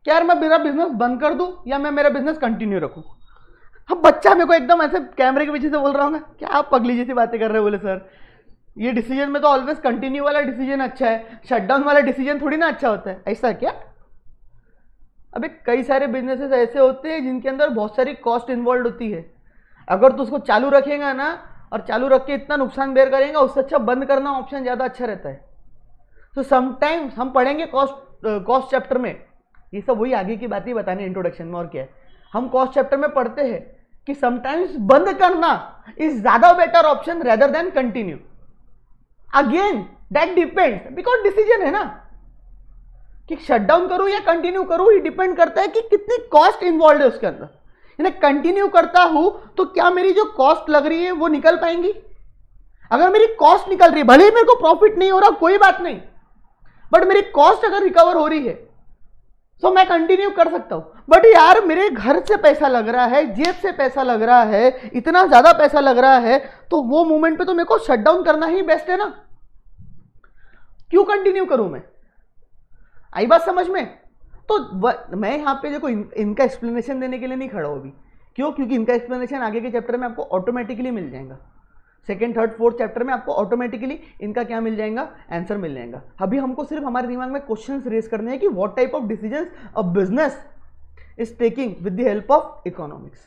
क्या यार मैं मेरा बिजनेस बंद कर दूं या मैं मेरा बिजनेस कंटिन्यू रखूं। अब बच्चा मेरे को एकदम ऐसे कैमरे के पीछे से बोल रहा हूँ ना, क्या आप पगली जैसी बातें कर रहे हो। बोले सर ये डिसीजन में तो ऑलवेज कंटिन्यू वाला डिसीजन अच्छा है, शटडाउन वाला डिसीजन थोड़ी ना अच्छा होता है। ऐसा क्या? अबे कई सारे बिजनेसेस ऐसे होते हैं जिनके अंदर बहुत सारी कॉस्ट इन्वॉल्व होती है। अगर तू उसको चालू रखेगा ना और चालू रख के इतना नुकसान बेयर करेगा, उससे अच्छा बंद करना ऑप्शन ज़्यादा अच्छा रहता है। तो समटाइम्स हम पढ़ेंगे कॉस्ट चैप्टर में, ये सब वही आगे की बात ही बतानी इंट्रोडक्शन में, और क्या है। हम कॉस्ट चैप्टर में पढ़ते हैं कि समटाइम्स बंद करना इज ज़्यादा better option rather than continue. Again that depends, because decision है ना कि शटडाउन करूं या कंटिन्यू करूं, ये डिपेंड करता है कि कितनी कॉस्ट इन्वॉल्व है उसके अंदर। यानी कंटिन्यू करता हूं तो क्या मेरी जो कॉस्ट लग रही है वो निकल पाएंगी? अगर मेरी कॉस्ट निकल रही है, भले ही मेरे को प्रॉफिट नहीं हो रहा कोई बात नहीं, बट मेरी कॉस्ट अगर रिकवर हो रही है तो मैं कंटिन्यू कर सकता हूं। बट यार मेरे घर से पैसा लग रहा है, जेब से पैसा लग रहा है, इतना ज्यादा पैसा लग रहा है, तो वो मोमेंट पे तो मेरे को शटडाउन करना ही बेस्ट है ना। क्यों कंटिन्यू करूं मैं? आई बात समझ में? तो मैं यहां पे देखो इनका एक्सप्लेनेशन देने के लिए नहीं खड़ा हूं अभी। क्यों? क्योंकि इनका एक्सप्लेनेशन आगे के चैप्टर में आपको ऑटोमेटिकली मिल जाएगा। सेकेंड, थर्ड, फोर्थ चैप्टर में आपको ऑटोमेटिकली इनका क्या मिल जाएगा? आंसर मिल जाएगा। अभी हमको सिर्फ हमारे दिमाग में क्वेश्चंस रेज करने हैं कि what type of decisions a business is taking with the help of economics.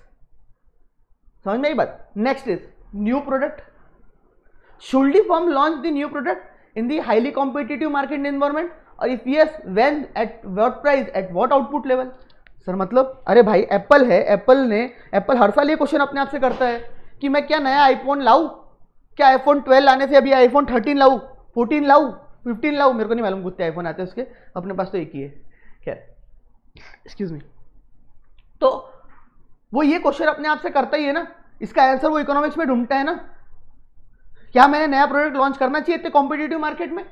समझ में आई बात? Next is new product. Should the firm launch the new product in the highly competitive market environment, और if yes when, at what price, at what output level. Sir मतलब अरे भाई Apple है, Apple हर साल ये क्वेश्चन अपने आप से करता है कि मैं क्या नया आईफोन लाऊं, क्या आईफोन 12 लाने से अभी आईफोन 13 लाऊं, 14 लाऊं, 15 लाऊं, मेरे को नहीं मालूम कितने आईफोन आते हैं उसके, अपने पास तो एक ही है। खैर एक्सक्यूज मी। तो वो ये क्वेश्चन अपने आप से करता ही है ना, इसका आंसर वो इकोनॉमिक्स में ढूंढता है ना। क्या मैंने नया प्रोडक्ट लॉन्च करना चाहिए इतने कॉम्पिटिटिव मार्केट में?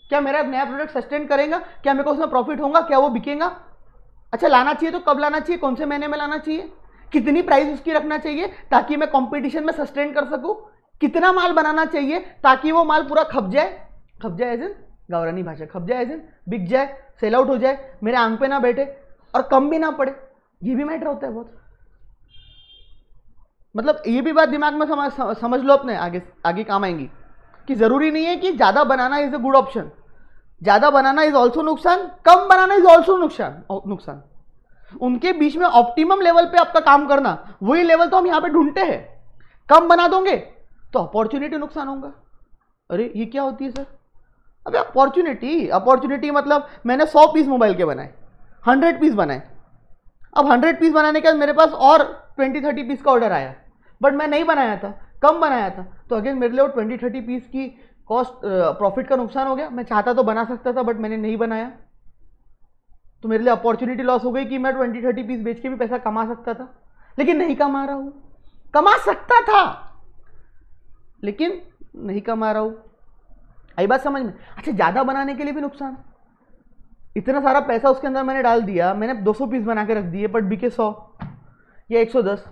क्या मेरा नया प्रोडक्ट सस्टेन करेगा? क्या मेरे को उसमें प्रॉफिट होगा? क्या वो बिकेगा? अच्छा लाना चाहिए तो कब लाना चाहिए, कौन से महीने में लाना चाहिए, कितनी प्राइस उसकी रखना चाहिए ताकि मैं कंपटीशन में सस्टेन कर सकूं, कितना माल बनाना चाहिए ताकि वो माल पूरा खप जाए एज इन गावरानी भाषा, खप जाए एज इन बिक जाए, सेल आउट हो जाए, मेरे आंख पे ना बैठे और कम भी ना पड़े। ये भी मैटर होता है बहुत। मतलब ये भी बात दिमाग में समझ लो अपने, आगे काम आएंगी कि जरूरी नहीं है कि ज्यादा बनाना इज अ गुड ऑप्शन। ज्यादा बनाना इज ऑल्सो नुकसान, कम बनाना इज ऑल्सो नुकसान। उनके बीच में ऑप्टिमम लेवल पे आपका काम करना, वही लेवल तो हम यहां पे ढूंढते हैं। कम बना दोगे तो अपॉर्चुनिटी नुकसान होगा। अरे ये क्या होती है सर? अबे अपॉर्चुनिटी मतलब मैंने 100 पीस मोबाइल के बनाए, 100 पीस बनाए। अब 100 पीस बनाने के बाद मेरे पास और 20-30 पीस का ऑर्डर आया, बट मैं नहीं बनाया था, कम बनाया था, तो अगेन मेरे लिए वो 20-30 पीस की कॉस्ट प्रॉफिट का नुकसान हो गया। मैं चाहता तो बना सकता था बट मैंने नहीं बनाया, तो मेरे लिए अपॉर्चुनिटी लॉस हो गई कि मैं 20-30 पीस बेच के भी पैसा कमा सकता था, लेकिन नहीं कमा रहा हूं। कमा सकता था लेकिन नहीं कमा रहा हूं। आई बात समझ में? अच्छा ज्यादा बनाने के लिए भी नुकसान, इतना सारा पैसा उसके अंदर मैंने डाल दिया, मैंने 200 पीस बना के रख दिए बट बिके 100 या 110,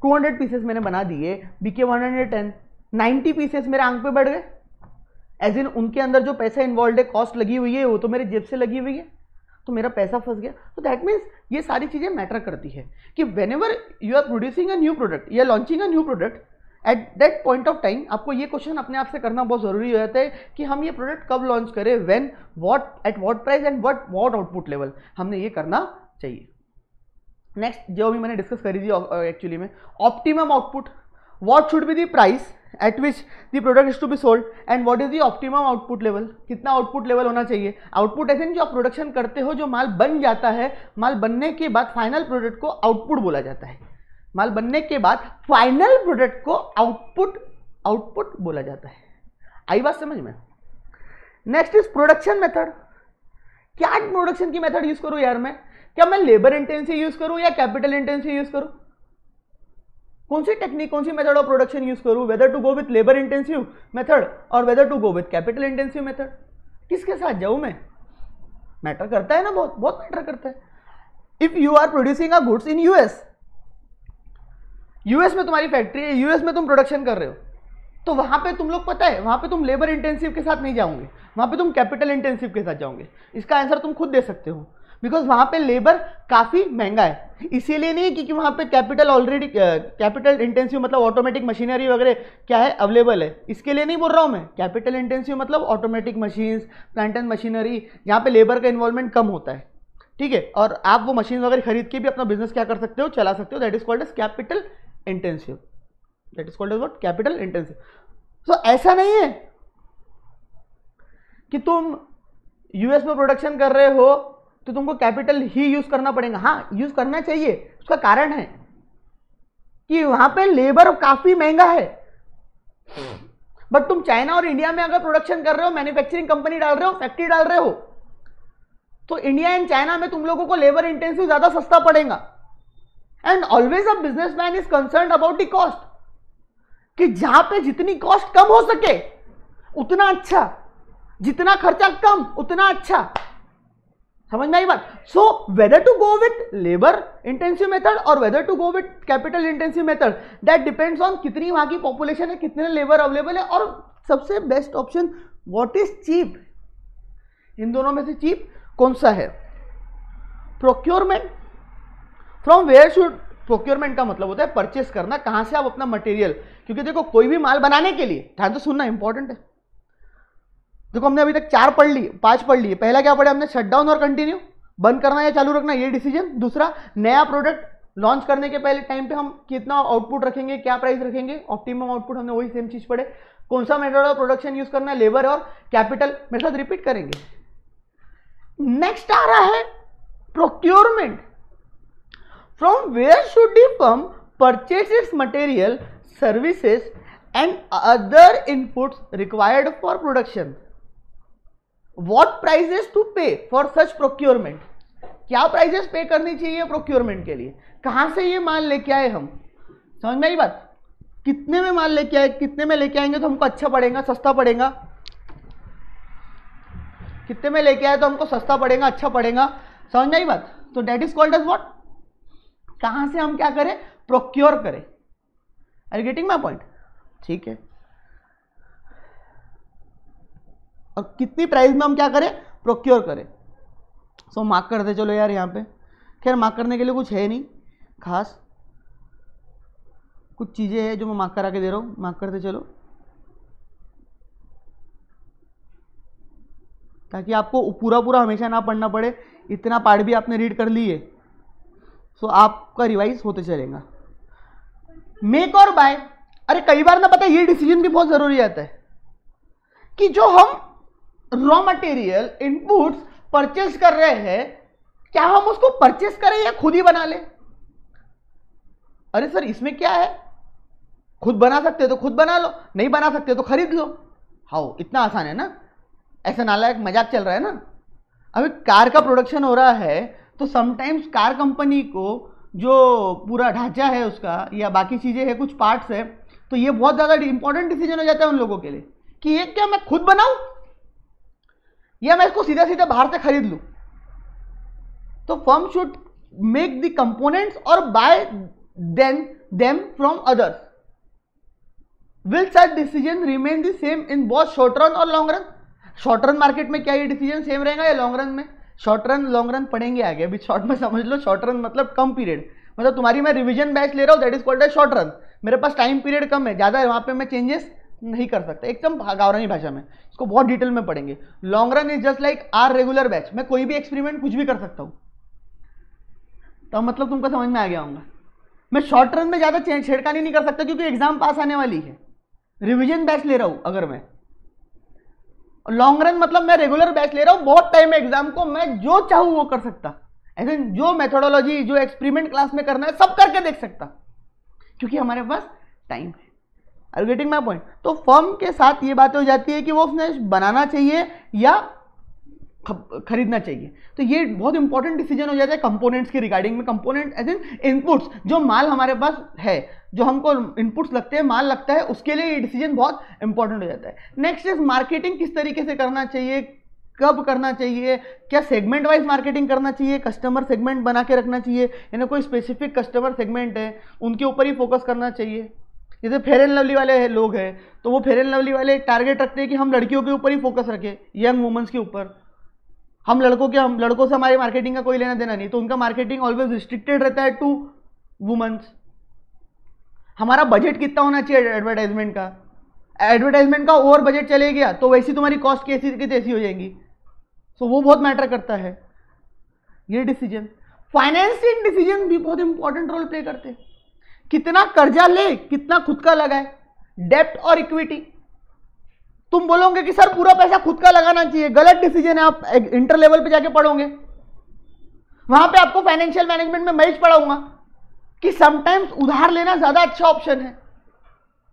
200 पीसेस मैंने बना दिए, बिके 110, 90 पीसेस मेरे आंख पे बढ़ गए, एज इन उनके अंदर जो पैसा इन्वॉल्व है, कॉस्ट लगी हुई है, वो तो मेरे जेब से लगी हुई है, तो मेरा पैसा फंस गया। तो दैट मीन्स ये सारी चीजें मैटर करती है कि whenever you are producing a new product या launching a new product, at that point of time आपको ये क्वेश्चन अपने आप से करना बहुत जरूरी हो जाता है कि हम ये प्रोडक्ट कब लॉन्च करें, when, what, eight what price and what output level, हमने ये करना चाहिए। नेक्स्ट जो भी मैंने डिस्कस करी थी एक्चुअली में, optimum output, what should be the price at which the product is to be sold and what is the optimum output level, कितना आउटपुट लेवल होना चाहिए। आउटपुट ऐसे जो आप प्रोडक्शन करते हो, जो माल बन जाता है, माल बनने के बाद फाइनल प्रोडक्ट को आउटपुट बोला जाता है। माल बनने के बाद फाइनल प्रोडक्ट को आउटपुट बोला जाता है। आई बात समझ में? Next is production method. क्या प्रोडक्शन की मेथड यूज करूं यार मैं? क्या मैं लेबर इंटेंसिव यूज करूं या कैपिटल इंटेंसिव यूज करूं? कौन सी टेक्निक, कौन सी मेथड ऑफ प्रोडक्शन यूज करूं? Whether to go with labour intensive method और whether to go with capital intensive method, किसके साथ जाऊं मैं? मैटर करता है ना, बहुत मैटर करता है। If you are producing a goods in US में तुम्हारी फैक्ट्री है, यूएस में तुम प्रोडक्शन कर रहे हो, तो वहां पे तुम लोग पता है, वहां पे तुम लेबर इंटेंसिव के साथ नहीं जाओगे, वहां पे तुम कैपिटल इंटेंसिव के साथ जाओगे। इसका आंसर तुम खुद दे सकते हो। बिकॉज वहां पे लेबर काफी महंगा है। इसीलिए नहीं क्योंकि वहां पे कैपिटल ऑलरेडी कैपिटल इंटेंसिव मतलब ऑटोमेटिक मशीनरी वगैरह क्या है अवेलेबल है, इसके लिए नहीं बोल रहा हूं मैं। कैपिटल इंटेंसिव मतलब automatic machines, plant and machinery, जहां पे लेबर का इन्वॉल्वमेंट कम होता है, ठीक है, और आप वो मशीन वगैरह खरीद के भी अपना बिजनेस क्या कर सकते हो, चला सकते हो। That is called as capital intensive, that is called as what, capital intensive. So ऐसा नहीं है कि तुम यूएस में प्रोडक्शन कर रहे हो तो तुमको कैपिटल ही यूज करना पड़ेगा। हाँ, यूज करना चाहिए, उसका कारण है कि वहां पे लेबर काफी महंगा है। बट तुम चाइना और इंडिया में अगर प्रोडक्शन कर रहे हो, मैन्युफैक्चरिंग कंपनी डाल रहे हो, फैक्ट्री डाल रहे हो, तो इंडिया एंड चाइना में तुम लोगों को लेबर इंटेंसिव ज्यादा सस्ता पड़ेगा। And always a businessman is concern about the cost, कि जहां पे जितनी कॉस्ट कम हो सके उतना अच्छा, जितना खर्चा कम उतना अच्छा। समझ में आई बात? So whether to go with labour intensive method और whether to go with capital intensive method, that depends on कितनी वहां की पॉपुलेशन है, कितने लेबर अवेलेबल है, और सबसे best option what is cheap. इन दोनों में से चीप कौन सा है? Procurement. From where should, procurement का मतलब होता है परचेस करना, कहां से आप अपना मटेरियल, क्योंकि देखो कोई भी माल बनाने के लिए, ध्यान तो सुनना इंपॉर्टेंट है। देखो हमने अभी तक 4 पढ़ लिए, 5 पढ़ लिए। पहला क्या पढ़ा हमने? शटडाउन और कंटिन्यू, बंद करना या चालू रखना, ये डिसीजन। दूसरा, नया प्रोडक्ट लॉन्च करने के पहले टाइम पे हम कितना आउटपुट रखेंगे, क्या प्राइस रखेंगे, ऑप्टिमम आउटपुट, हमने वही सेम चीज पढ़े। कौन सा मेथड ऑफ प्रोडक्शन यूज करना है, लेबर और कैपिटल। मेरे साथ रिपीट करेंगे। नेक्स्ट आ रहा है procurement. From where should the firm purchase its material, services and other inputs required for production. What prices to pay for such procurement? क्या प्राइजेस पे करनी चाहिए प्रोक्योरमेंट के लिए? कहां से ये माल लेके आए हम? समझ में आई बात? कितने में माल लेके आए, कितने में लेके आएंगे तो हमको अच्छा पड़ेगा, सस्ता पड़ेगा? कितने में लेके आए तो हमको सस्ता पड़ेगा, अच्छा पड़ेगा? समझ में आई बात? तो that is called as what? कहां से हम क्या करें? प्रोक्योर करें। Are you getting my point? ठीक है। और कितनी प्राइस में हम क्या करें? प्रोक्योर करें। सो मार्क करते चलो यार यहाँ पे। खैर मार्क करने के लिए कुछ है नहीं खास, कुछ चीजें हैं जो मैं मार्क करा के दे रहा हूँ, मार्क करते चलो, ताकि आपको पूरा पूरा हमेशा ना पढ़ना पड़े। इतना पार्ट भी आपने रीड कर लिए, सो आपका रिवाइज होते चलेगा। मेक और बाय, अरे कई बार ना पता है ये डिसीजन भी बहुत जरूरी आता है कि जो हम रॉ मटेरियल इनपुट्स परचेस कर रहे हैं, क्या हम उसको परचेस करें या खुद ही बना ले? अरे सर इसमें क्या है, खुद बना सकते हो तो खुद बना लो, नहीं बना सकते तो खरीद लो। हाउ, इतना आसान है ना? ऐसा नालायक मजाक चल रहा है ना? अभी कार का प्रोडक्शन हो रहा है तो समटाइम्स कार कंपनी को जो पूरा ढांचा है उसका या बाकी चीजें है, कुछ पार्ट्स है, तो ये बहुत ज्यादा इंपॉर्टेंट डिसीजन हो जाता है उन लोगों के लिए कि ये क्या मैं खुद बनाऊं या मैं इसको सीधा सीधा बाहर से खरीद लूं। तो firm should make the components और buy them from others. Will such decision remain the same in both short run और long run? Short run market में क्या ये डिसीजन सेम रहेगा या लॉन्ग रन में? शॉर्ट रन लॉन्ग रन पढ़ेंगे आगे, अभी शॉर्ट में समझ लो। शॉर्ट रन मतलब कम पीरियड, मतलब तुम्हारी मैं रिवीजन बैच ले रहा हूं, that is called as short run. मेरे पास टाइम पीरियड कम है, ज्यादा है, वहां पे मैं चेंजेस नहीं कर सकता, एकदम गावरानी भाषा में। इसको बहुत डिटेल में पढ़ेंगे। Long run is just like our regular batch, मैं कोई भी एक्सपेरिमेंट कुछ भी कर सकता हूं। तो मतलब तुमको समझ में आ गया होगा। मैं शॉर्ट रन में ज्यादा छेड़खानी नहीं कर सकता क्योंकि एग्जाम पास आने वाली है, रिवीजन बैच ले रहा हूं अगर मैं। लॉन्ग रन मतलब मैं रेगुलर बैच ले रहा हूं, बहुत टाइम है एग्जाम को, मैं जो चाहूं वो कर सकता। ऐसे जो मेथोडोलॉजी, जो एक्सपेरिमेंट क्लास में करना है सब करके देख सकता, क्योंकि हमारे पास टाइम है। Are you getting my point? तो फर्म के साथ ये बात हो जाती है कि वो उसने बनाना चाहिए या खरीदना चाहिए। तो ये बहुत इंपॉर्टेंट डिसीजन हो जाता है कंपोनेंट्स के रिगार्डिंग में। कंपोनेंट एज इन इनपुट्स, जो माल हमारे पास है, जो हमको इनपुट्स लगते हैं, माल लगता है, उसके लिए ये डिसीजन बहुत इंपॉर्टेंट हो जाता है। नेक्स्ट इज मार्केटिंग, किस तरीके से करना चाहिए, कब करना चाहिए, क्या सेगमेंट वाइज मार्केटिंग करना चाहिए, कस्टमर सेगमेंट बना के रखना चाहिए, यानी कोई स्पेसिफिक कस्टमर सेगमेंट है उनके ऊपर ही फोकस करना चाहिए। जैसे फेयर एंड लवली वाले लोग हैं तो वो फेयर एंड लवली वाले टारगेट रखते हैं कि हम लड़कियों के ऊपर ही फोकस रखें, यंग वुमेन्स के ऊपर। हम लड़कों से हमारी मार्केटिंग का कोई लेना देना नहीं, तो उनका मार्केटिंग ऑलवेज रिस्ट्रिक्टेड रहता है टू वुमेन्स। हमारा बजट कितना होना चाहिए एडवर्टाइजमेंट का ओवर बजट चले गया तो वैसी तुम्हारी कॉस्ट कैसी की तैसी हो जाएंगी। सो वो बहुत मैटर करता है। ये डिसीजन, फाइनेंसिंग डिसीजन भी बहुत इंपॉर्टेंट रोल प्ले करते हैं। कितना कर्जा ले, कितना खुद का लगाए, डेप्ट और इक्विटी। तुम बोलोगे कि सर पूरा पैसा खुद का लगाना चाहिए, गलत डिसीजन है। आप इंटर लेवल पे जाके पढ़ोगे, वहां पे आपको फाइनेंशियल मैनेजमेंट में मैं पढ़ाऊंगा कि समटाइम्स उधार लेना ज्यादा अच्छा ऑप्शन है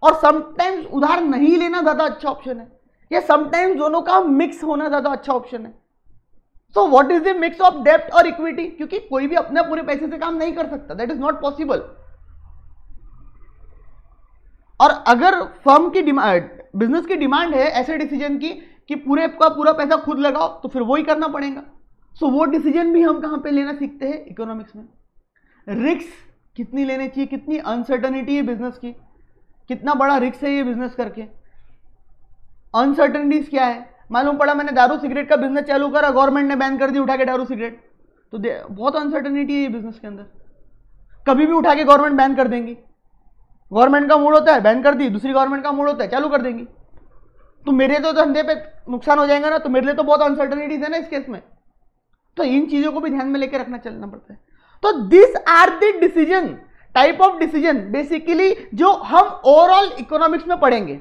और समटाइम्स उधार नहीं लेना ज्यादा अच्छा ऑप्शन है, या समटाइम्स दोनों का मिक्स होना ज्यादा अच्छा ऑप्शन है। So what is the mix of डेप्ट और इक्विटी? क्योंकि कोई भी अपने पूरे पैसे से काम नहीं कर सकता, दैट इज नॉट पॉसिबल। और अगर फर्म की डिमांड, बिजनेस की डिमांड है ऐसे डिसीजन की कि पूरे का पूरा पैसा खुद लगाओ, तो फिर वो ही करना पड़ेगा। सो वो डिसीजन भी हम कहां पे लेना सीखते हैं? इकोनॉमिक्स में। रिस्क कितनी लेनी चाहिए, कितनी अनसर्टनिटी है बिजनेस की, कितना बड़ा रिस्क है ये बिजनेस करके। अनसर्टनिटीज क्या है? मालूम पड़ा मैंने दारू सिगरेट का बिजनेस चालू करा, गवर्नमेंट ने बैन कर दी उठा के दारू सिगरेट, तो बहुत अनसर्टनिटी है ये बिजनेस के अंदर। कभी भी उठा के गवर्नमेंट बैन कर देंगी। गवर्नमेंट का मूड होता है बैन कर दी, दूसरी गवर्नमेंट का मूड होता है चालू कर देंगी। तो मेरे तो धंधे पे नुकसान हो जाएगा ना, तो मेरे लिए तो बहुत अनसर्टनिटीज है ना इस केस में। तो इन चीजों को भी ध्यान में लेकर रखना चलना पड़ता है। तो this are the decision, type of decision basically जो हम ओवरऑल इकोनॉमिक्स में पढ़ेंगे।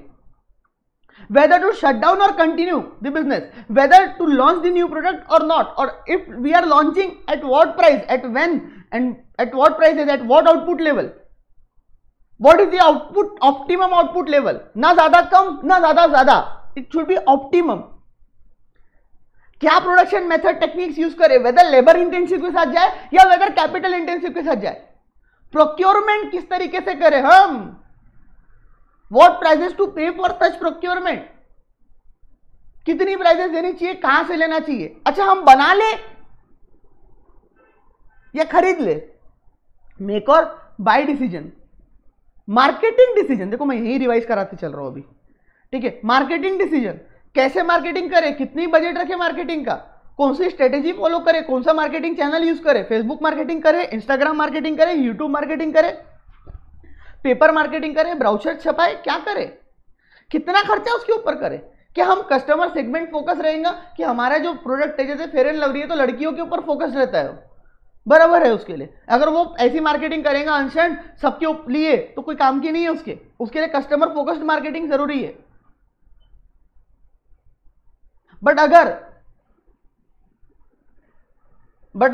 Whether to shut down or continue the business, whether to launch the new product or not, or if we are launching at what price, at when, and at what price is, at what output level, what is the output, optimum output level, ना ज्यादा कम ना ज्यादा, it should be optimum। क्या production method techniques use करें, weather labour intensive के साथ जाए या वेदर कैपिटल इंटेंसिव के साथ जाए, प्रोक्योरमेंट किस तरीके से करें हम, What prices to pay for such procurement, कितनी प्राइजेस देनी चाहिए, कहां से लेना चाहिए। अच्छा हम बना ले या खरीद ले, मेक और बाय डिसीजन। मार्केटिंग डिसीजन देखो मैं यही रिवाइज कराते चल रहा हूं अभी, ठीक है। मार्केटिंग डिसीजन, कैसे मार्केटिंग करें, कितनी बजट रखे मार्केटिंग का, कौन सी स्ट्रेटेजी फॉलो करे, कौन सा मार्केटिंग चैनल यूज करे, फेसबुक मार्केटिंग करे, इंस्टाग्राम मार्केटिंग करे, यूट्यूब मार्केटिंग करे, पेपर मार्केटिंग करे, ब्राउचर छपाए, क्या करे, कितना खर्चा उसके ऊपर करे। क्या हम कस्टमर सेगमेंट फोकस रहेगा कि हमारा जो प्रोडक्ट है जैसे फेयर एंड लवली है तो लड़कियों के ऊपर फोकस रहता है, बराबर है उसके लिए। अगर वो ऐसी मार्केटिंग करेगा अनशर्ट सबके लिए तो कोई काम की नहीं है उसके लिए कस्टमर फोकस्ड मार्केटिंग जरूरी है। बट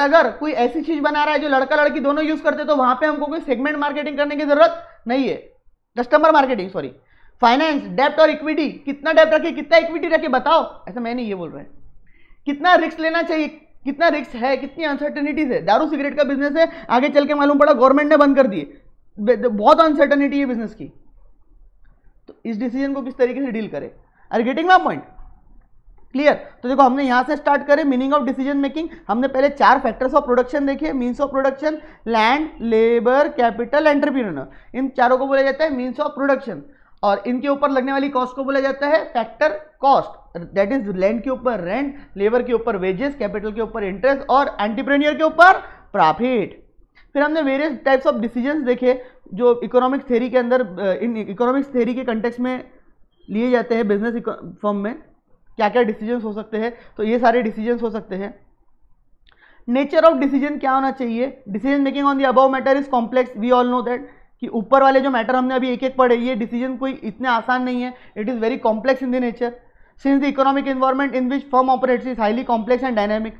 अगर कोई ऐसी चीज बना रहा है जो लड़का लड़की दोनों यूज करते तो वहां पे हमको कोई सेगमेंट मार्केटिंग करने की जरूरत नहीं है। कस्टमर मार्केटिंग, सॉरी, फाइनेंस, डेप्ट और इक्विटी, कितना डेप्ट रखे कितना इक्विटी रखे बताओ, ऐसा मैं नहीं ये बोल रहा है। कितना रिस्क लेना चाहिए, कितना रिस्क है, कितनी अनसर्टेनिटीज है। दारू सिगरेट का बिजनेस है, आगे चल के मालूम पड़ा गवर्नमेंट ने बंद कर दिए, बहुत अनसर्टेनिटी है बिजनेस की। तो इस डिसीजन को किस तरीके से डील करें, are getting my point, clear. तो देखो हमने यहां से स्टार्ट करें मीनिंग ऑफ डिसीजन मेकिंग। हमने पहले 4 फैक्टर्स ऑफ प्रोडक्शन देखे, means of production, land, labour, capital, entrepreneur. इन चारों को बोला जाता है मीन्स ऑफ प्रोडक्शन, और इनके ऊपर लगने वाली कॉस्ट को बोला जाता है factor cost, that is land के ऊपर रेंट, लेबर के ऊपर वेजेस, कैपिटल के ऊपर इंटरेस्ट और एंटरप्रेन्योर के ऊपर प्रॉफिट। फिर हमने वेरियस टाइप्स ऑफ डिसीजंस देखे जो इकोनॉमिक्स थ्योरी के अंदर, इन इकोनॉमिक्स थ्योरी के कंटेक्स्ट में लिए जाते हैं बिजनेस फर्म में, क्या क्या डिसीजंस हो सकते हैं। तो ये सारे डिसीजंस हो सकते हैं। नेचर ऑफ डिसीजन क्या होना चाहिए, decision making on the above matter is complex, we all know that, कि ऊपर वाले जो मैटर हमने अभी एक एक पढ़े ये डिसीजन कोई इतने आसान नहीं है, it is very complex in the nature. Since the economic environment in which firm operates is highly complex and dynamic,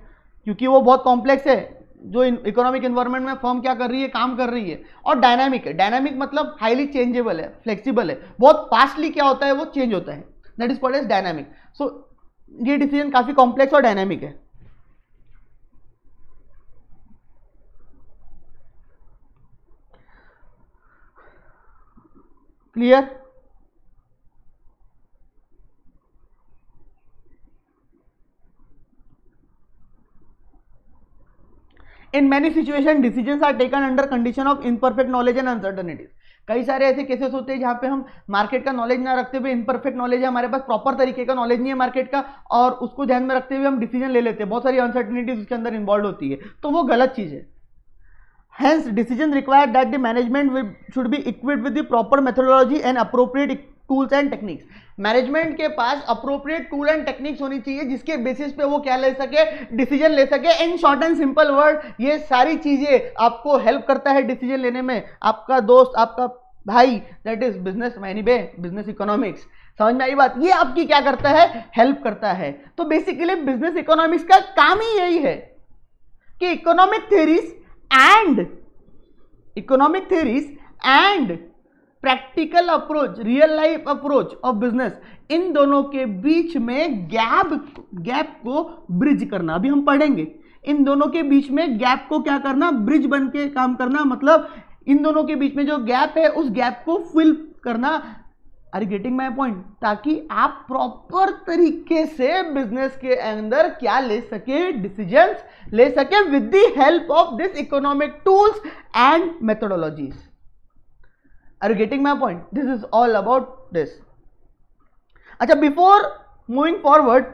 क्योंकि वो बहुत कॉम्प्लेक्स है जो इकोनॉमिक एनवायरनमेंट में फर्म क्या कर रही है, काम कर रही है, और डायनामिक है। डायनामिक मतलब हाईली चेंजेबल है, फ्लेक्सिबल है, बहुत फास्टली क्या होता है वो चेंज होता है, that is called as dynamic. So ये डिसीजन काफी कॉम्प्लेक्स और डायनामिक है। Clear. In many situations, decisions are taken under condition of imperfect knowledge and uncertainties. कई सारे ऐसे केसेस होते हैं जहां पे हम मार्केट का नॉलेज ना रखते हुए, इम्परफेक्ट नॉलेज है हमारे पास, प्रॉपर तरीके का नॉलेज नहीं है मार्केट का, और उसको ध्यान में रखते हुए हम डिसीजन ले लेते हैं, बहुत सारी अनसर्टेनिटीज उसके अंदर इन्वॉल्व होती है, तो वो गलत चीज है। Hence, decision required that the management should be equipped with the proper methodology and appropriate tools and techniques. Management के पास अप्रोप्रिएट टूल एंड टेक्निक्स होनी चाहिए जिसके बेसिस पे वो क्या ले सके, डिसीजन ले सके। In short and simple word, ये सारी चीजें आपको हेल्प करता है डिसीजन लेने में। आपका दोस्त, आपका भाई, that is business many bay, business economics, समझ में आई बात? ये आपकी क्या करता है, हेल्प करता है। तो बेसिकली बिजनेस इकोनॉमिक्स का काम ही यही है कि economic theories and practical approach, real life approach of business, इन दोनों के बीच में गैप को ब्रिज करना, अभी हम पढ़ेंगे। इन दोनों के बीच में गैप को क्या करना, ब्रिज बन के काम करना, मतलब इन दोनों के बीच में जो गैप है उस गैप को फिल करना। Are you getting my point? ताकि आप प्रॉपर तरीके से बिजनेस के अंदर क्या ले सके, डिसीजंस ले सके with the help of this economic tools and methodologies. Are you getting my point? This is all about this. अच्छा, बिफोर मूविंग फॉरवर्ड,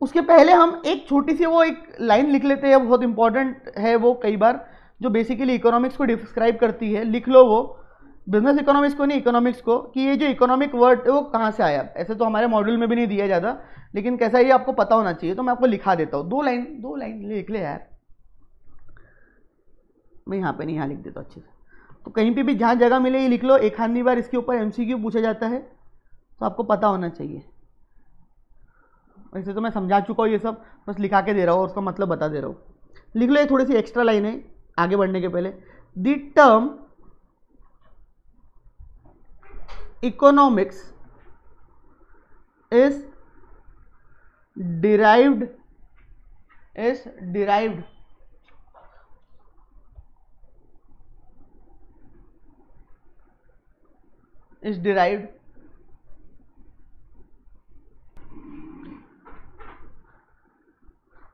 उसके पहले हम एक छोटी सी वो एक लाइन लिख लेते हैं, बहुत इंपॉर्टेंट है वो, कई बार जो बेसिकली इकोनॉमिक्स को डिस्क्राइब करती है। लिख लो वो, बिजनेस इकोनॉमिक्स को नहीं, इकोनॉमिक्स को, कि ये जो इकोनॉमिक वर्ड है वो कहाँ से आया। ऐसे तो हमारे मॉड्यूल में भी नहीं दिया ज़्यादा, लेकिन कैसा ये आपको पता होना चाहिए, तो मैं आपको लिखा देता हूँ। दो लाइन लिख ले यार, मैं यहाँ पे नहीं, यहाँ लिख देता हूँ अच्छे से। तो कहीं पे भी जहाँ जगह मिले ये लिख लो। एक आधी बार इसके ऊपर एमसीक्यू पूछा जाता है, तो आपको पता होना चाहिए। वैसे तो मैं समझा चुका हूँ ये सब, बस लिखा के दे रहा हूँ, उसका मतलब बता दे रहा हूँ। लिख लो, ये थोड़ी सी एक्स्ट्रा लाइन है आगे बढ़ने के पहले। The term economics is derived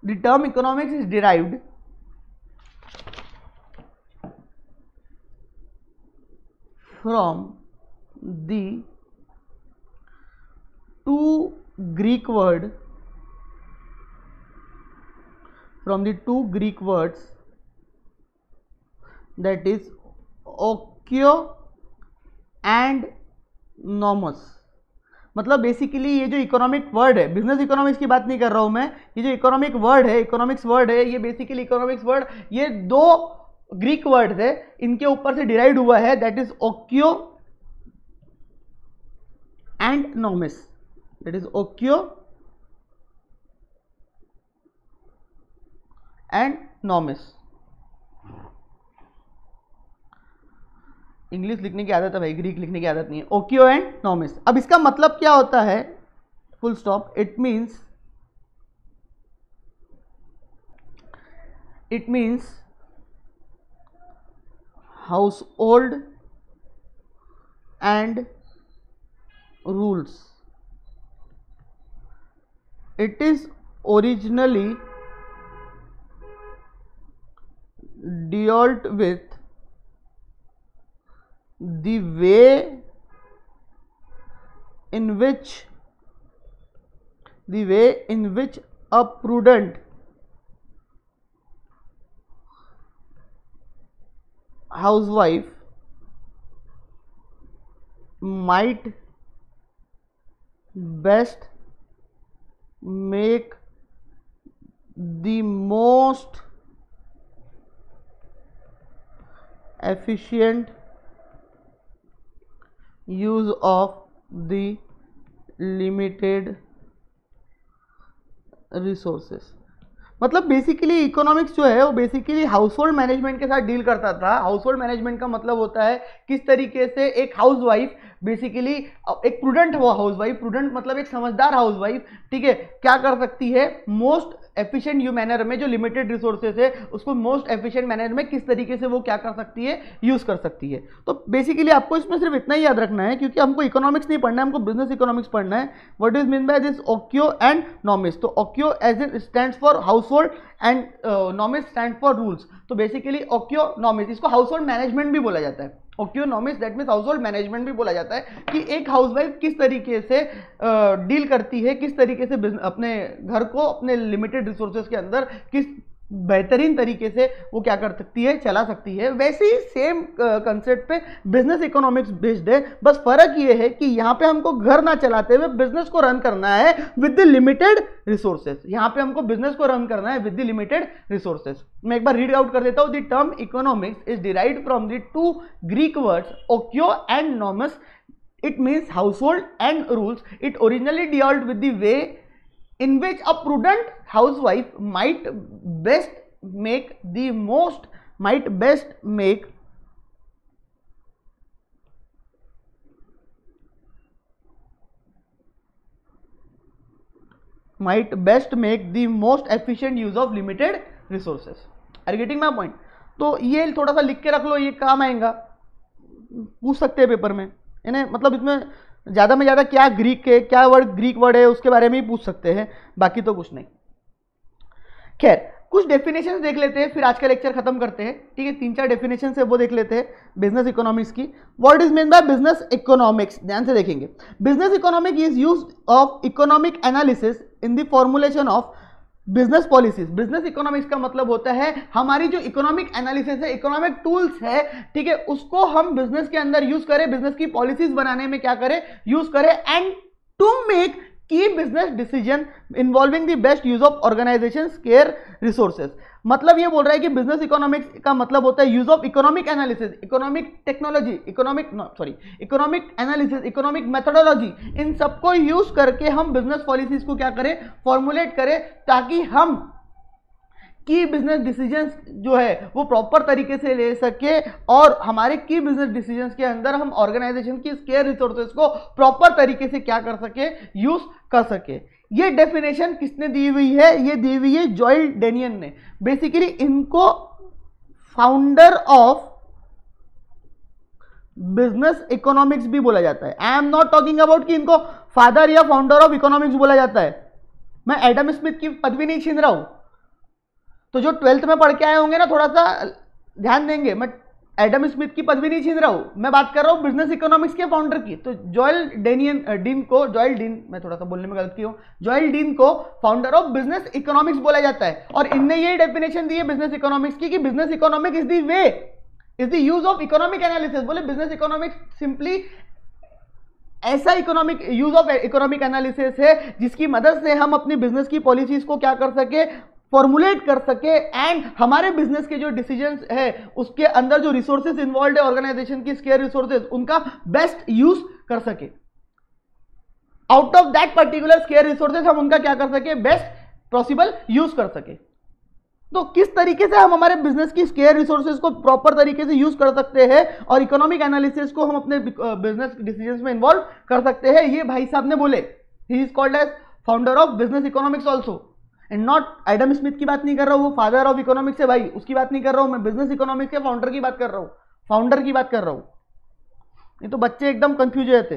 the term economics is derived from the two Greek words that is oikos and nomos. मतलब बेसिकली ये जो इकोनॉमिक वर्ड है, बिजनेस इकोनॉमिक्स की बात नहीं कर रहा हूं मैं, ये जो इकोनॉमिक वर्ड है, इकोनॉमिक्स वर्ड है, ये बेसिकली इकोनॉमिक्स वर्ड, ये दो ग्रीक वर्ड है, इनके ऊपर से डिराइव हुआ है, that is oikos and nomos. That is oikos and nomos. English लिखने की आदत है भाई, ग्रीक लिखने की आदत नहीं है। ओक्यो एंड नॉमिस। अब इसका मतलब क्या होता है, full stop, it means household and rules. It is originally dealt with the way in which a prudent housewife might best make the most efficient use of the limited resources। मतलब basically economics जो है वो basically house hold management के साथ deal करता था। House hold management का मतलब होता है किस तरीके से एक हाउस वाइफ, बेसिकली एक प्रूडेंट हुआ हाउस वाइफ, प्रूडेंट मतलब एक समझदार हाउस वाइफ, ठीक है, क्या कर सकती है, मोस्ट एफिशिएंट यू मैनर में, जो लिमिटेड रिसोर्सेज है उसको मोस्ट एफिशिएंट मैनर में किस तरीके से वो क्या कर सकती है, यूज कर सकती है। तो बेसिकली आपको इसमें सिर्फ इतना ही याद रखना है, क्योंकि हमको इकोनॉमिक्स नहीं पढ़ना है, हमको बिजनेस इकोनॉमिक्स पढ़ना है। What is mean by this oikos and nomos? तो oikos as in stands for household and nomos stand for rules. तो बेसिकली ओक्यो नॉमिस, इसको हाउस होल्ड मैनेजमेंट भी बोला जाता है। Economics that means household management भी बोला जाता है कि एक हाउसवाइफ किस तरीके से डील करती है, किस तरीके से अपने घर को अपने लिमिटेड रिसोर्सेज के अंदर किस बेहतरीन तरीके से वो क्या कर सकती है, चला सकती है। वैसे ही सेम कंसेप्ट पे बिजनेस इकोनॉमिक्स बेस्ड है, बस फर्क ये है कि यहाँ पे हमको घर ना चलाते हुए बिजनेस को रन करना है विद द लिमिटेड रिसोर्सेज। यहाँ पे हमको बिजनेस को रन करना है विद द लिमिटेड रिसोर्सेज। मैं एक बार रीड आउट कर देता हूँ। The term economics is derived from the two Greek words oikos and nomos. It means household and rules. It originally derived with the way in which a prudent housewife might best make the most efficient use of limited resources. Are you getting my point? तो ये थोड़ा सा लिख के रख लो, ये काम आएगा, पूछ सकते हैं पेपर में, यानी मतलब इसमें ज़्यादा में ज़्यादा क्या ग्रीक वर्ड है उसके बारे में ही पूछ सकते हैं, बाकी तो कुछ नहीं। खैर कुछ डेफिनेशंस देख लेते हैं, फिर आज का लेक्चर खत्म करते हैं। ठीक है, 3-4 डेफिनेशन है वो देख लेते हैं बिजनेस इकोनॉमिक्स की। What is mean by business economics, ध्यान से देखेंगे। Business economic is use of economic analysis in the formulation of business policies. Business economics का मतलब होता है हमारी जो इकोनॉमिक एनालिसिस है, इकोनॉमिक टूल्स है, ठीक है, उसको हम बिजनेस के अंदर यूज करें, बिजनेस की पॉलिसीज बनाने में क्या करें, यूज करें, and to make key business decision involving the best use of organisation scarce resources. मतलब ये बोल रहा है कि बिजनेस इकोनॉमिक्स का मतलब होता है use of economic analysis, economic technology, economic analysis, economic methodology, इन सबको यूज करके हम बिजनेस पॉलिसीज को क्या करें, फॉर्मुलेट करें, ताकि हम की बिजनेस डिसीजंस जो है वो प्रॉपर तरीके से ले सके और हमारे की बिजनेस डिसीजंस के अंदर हम ऑर्गेनाइजेशन की स्केयर रिसोर्सेज को प्रॉपर तरीके से क्या कर सके, यूज कर सके। ये डेफिनेशन किसने दी हुई है, ये दी हुई है जॉयल डेनियन ने। बेसिकली इनको फाउंडर ऑफ बिजनेस इकोनॉमिक्स भी बोला जाता है। I am not talking about कि इनको फादर या फाउंडर ऑफ इकोनॉमिक्स बोला जाता है। मैं एडम स्मिथ की पदवी नहीं छीन रहा हूं, तो जो 12th में पढ़ के आए होंगे ना, थोड़ा सा ध्यान देंगे, मैं एडम स्मिथ की पदवी नहीं छीन रहा हूं, मैं बात कर रहा हूं बिजनेस इकोनॉमिक्स के फाउंडर की। तो जॉयल डीन मैं थोड़ा सा बोलने में गलत की हूं, जॉयल डीन को फाउंडर ऑफ बिजनेस इकोनॉमिक्स बोला जाता है। और इनने ये डेफिनेशन दी है बिजनेस इकोनॉमिक्स की कि business economics is the way, is the use of economic analysis. बोले बिजनेस इकोनॉमिक्स सिंपली ऐसा economic use of economic analysis है जिसकी मदद से हम अपनी बिजनेस की पॉलिसीज को क्या कर सके, फॉर्मुलेट कर सके, एंड हमारे बिजनेस के जो डिसीजंस है उसके अंदर जो रिसोर्सेज इन्वॉल्व है ऑर्गेनाइजेशन की स्केयर रिसोर्सेज, उनका बेस्ट यूज कर सके। Out of that particular square resources हम उनका क्या कर सके, बेस्ट पॉसिबल यूज कर सके। तो किस तरीके से हम हमारे बिजनेस की स्केयर रिसोर्सेज को प्रॉपर तरीके से यूज कर सकते हैं और इकोनॉमिक एनालिसिस को हम अपने बिजनेस डिसीजंस में इन्वॉल्व कर सकते हैं, ये भाई साहब ने बोले। He is called as founder of business economics also, and not Adam Smith की बात नहीं कर रहा हूं, वो फादर ऑफ इकोनॉमिक्स है भाई, उसकी बात नहीं कर रहा हूं मैं, बिजनेस इकोनॉमिक्स के फाउंडर की बात कर रहा हूं, फाउंडर की बात कर रहा हूं। ये तो बच्चे एकदम कंफ्यूज हो जाते।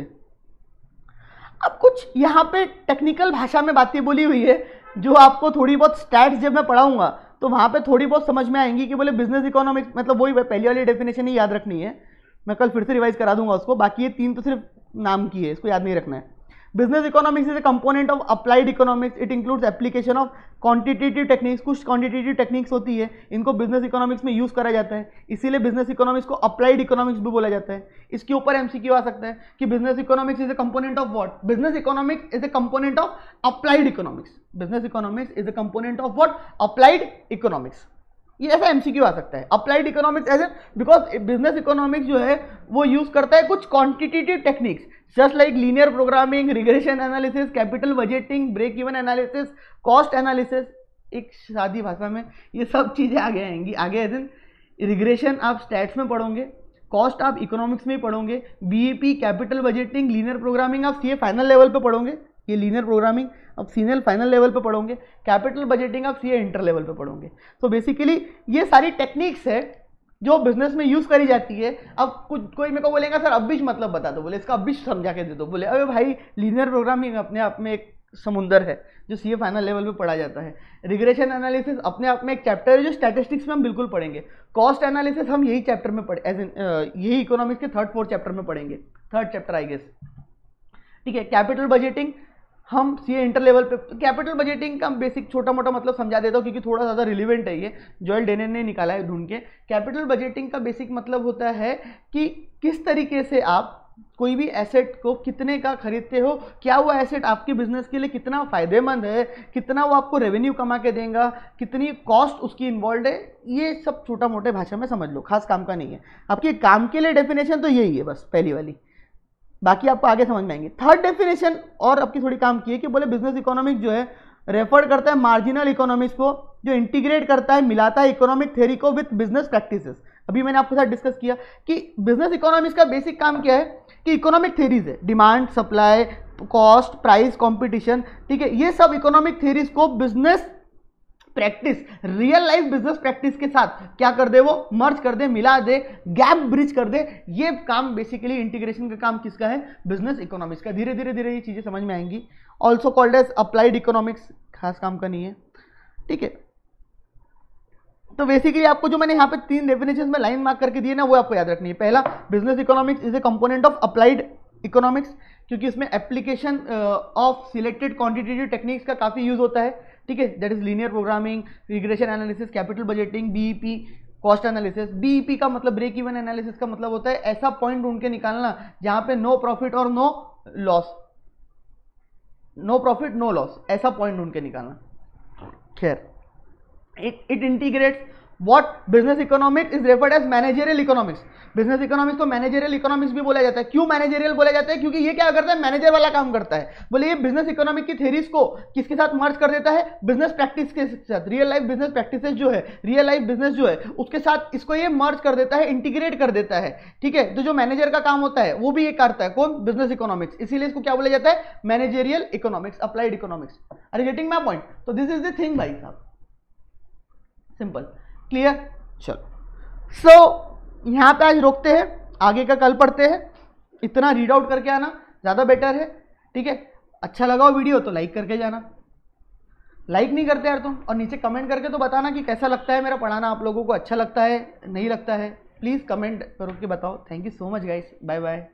अब कुछ यहां पे टेक्निकल भाषा में बातें बोली हुई है जो आपको थोड़ी बहुत स्टैट्स जब मैं पढ़ाऊंगा तो वहां पे थोड़ी बहुत समझ में आएंगी कि बोले बिजनेस इकोनॉमिक्स मतलब वही पहली वाली डेफिनेशन ही याद रखनी है। मैं कल फिर से रिवाइज करा दूंगा उसको, बाकी ये 3 तो सिर्फ नाम की है, इसको याद नहीं रखना है। Business economics is a component of applied economics. It includes application of quantitative techniques. कुछ क्वांटिटेटिव टेक्निक्स होती है, इनको बिजनेस इकोनॉमिक्स में यूज करा जाता है, इसीलिए बिजनेस इकोनॉमिक्स को अप्लाइड इकोनॉमिक्स भी बोला जाता है। इसके ऊपर एमसीक्यू आ सकता है कि business economics is a component of what, business economics is a component of applied economics. Business economics is a component of what, applied economics. ये ऐसा एमसीक्यू आ सकता है। Applied economics as because business economics जो है वो use करता है कुछ quantitative techniques just like linear programming, regression analysis, capital budgeting, break even analysis, cost analysis. एक सादी भाषा में ये सब चीजें आगे आएंगी। आगे एज इन रिग्रेशन आप स्टैट्स में पढ़ोगे, कॉस्ट आप इकोनॉमिक्स में ही पढ़ोगे, BEP, capital budgeting, linear programming आप सीए फाइनल लेवल पे पढ़ोगे, ये लीनियर प्रोग्रामिंग आप सीनियर फाइनल लेवल पे पढ़ोगे, कैपिटल बजटिंग आप सीए इंटर लेवल पे पढ़ोगे। तो बेसिकली ये सारी टेक्निक्स है जो बिजनेस में यूज करी जाती है। अब कोई मेरे को बोलेगा सर अब्बिश मतलब बता दो, बोले इसका अब्बिश समझा के दे दो। बोले अरे भाई लीनियर प्रोग्रामिंग अपने आप में एक समुंदर है जो सीए फाइनल लेवल पे पढ़ा जाता है। रिग्रेशन एनालिसिस अपने आप में एक चैप्टर है जो स्टैटिस्टिक्स में हम बिल्कुल पढ़ेंगे। कॉस्ट एनालिसिस हम यही चैप्टर में पढ़े, एज इन यही इकोनॉमिक्स के 3rd 4th चैप्टर में पढ़ेंगे, 3rd चैप्टर आई गेस। ठीक है, कैपिटल बजटिंग हम सीए इंटर लेवल पे, कैपिटल बजटिंग का बेसिक छोटा मोटा मतलब समझा देता हूँ क्योंकि थोड़ा ज़्यादा रिलीवेंट है ये, जोएल डेनेन ने निकाला है ढूंढ के। कैपिटल बजटिंग का बेसिक मतलब होता है कि किस तरीके से आप कोई भी एसेट को कितने का खरीदते हो, क्या वो एसेट आपके बिजनेस के लिए कितना फायदेमंद है, कितना वो आपको रेवेन्यू कमा के देगा, कितनी कॉस्ट उसकी इन्वॉल्व है, ये सब छोटा मोटे भाषा में समझ लो, खास काम का नहीं है। आपके काम के लिए डेफिनेशन तो यही है बस पहली वाली, बाकी आपको आगे समझ में आएंगे। 3rd डेफिनेशन और आपकी थोड़ी काम की है कि बोले बिजनेस इकोनॉमिक्स जो है रेफर करता है मार्जिनल इकोनॉमिक्स को, जो इंटीग्रेट करता है, मिलाता है इकोनॉमिक थ्योरी को विद बिजनेस प्रैक्टिसेस। अभी मैंने आपके साथ डिस्कस किया कि बिजनेस इकोनॉमिक्स का बेसिक काम क्या है कि इकोनॉमिक थ्योरीज है, demand, supply, cost, price, competition, ठीक है, ये सब इकोनॉमिक थ्योरीज को business practice, real life business practice के साथ क्या कर दे, वो मर्ज कर दे, मिला दे, गैप ब्रिज कर दे। ये काम बेसिकली इंटीग्रेशन का काम किसका है, बिजनेस इकोनॉमिक्स का। धीरे धीरे धीरे ये चीजें समझ में आएंगी। Also called as applied economics, खास काम का नहीं है। ठीक है, तो बेसिकली आपको जो मैंने यहाँ पे 3 डेफिनेशन में लाइन मार्क करके दिए ना, वो आपको याद रखनी है। पहला, business economics is a component of applied economics, क्योंकि इसमें application of selected quantitative techniques का काफी यूज होता है। ठीक है, that is linear programming, regression analysis, capital budgeting, BEP, cost analysis. BEP का मतलब ब्रेक इवन एनालिसिस का मतलब होता है ऐसा पॉइंट ढूंढ के निकालना जहां पे नो प्रॉफिट और no loss, no profit no loss, ऐसा पॉइंट ढूंढ के निकालना। खैर, it integrates what business economics is referred as managerial economics। Business economics को मैनेजरियल इकोनॉमिक्स भी बोला जाता है। क्यों मैनेजरियल बोला जाता है, क्योंकि ये क्या करता है, मैनेजर वाला काम करता है। बोले ये बिजनेस इकोनॉमिक की थ्योरीज को किसके साथ मर्ज कर देता है, बिजनेस प्रैक्टिस के साथ, रियल लाइफ बिजनेस प्रैक्टिसेस जो है, रियल लाइफ बिजनेस जो है उसके साथ इसको ये मर्ज कर देता है, इंटीग्रेट कर देता है। ठीक है, तो जो मैनेजर का काम होता है वो भी ये करता है, कौन, बिजनेस इकोनॉमिक्स। इसीलिए इसको क्या बोला जाता है, managerial economics, applied economics. Are you getting my point? तो दिस इज द थिंग भाई साहब, सिंपल, क्लियर। चलो, सो यहां पे आज रोकते हैं, आगे का कल पढ़ते हैं। इतना रीड आउट करके आना ज्यादा बेटर है। ठीक है, अच्छा लगा हो वीडियो तो लाइक करके जाना, लाइक नहीं करते यार तुम, और नीचे कमेंट करके तो बताना कि कैसा लगता है मेरा पढ़ाना, आप लोगों को अच्छा लगता है नहीं लगता है, प्लीज कमेंट करो के बताओ। Thank you so much guys, bye bye.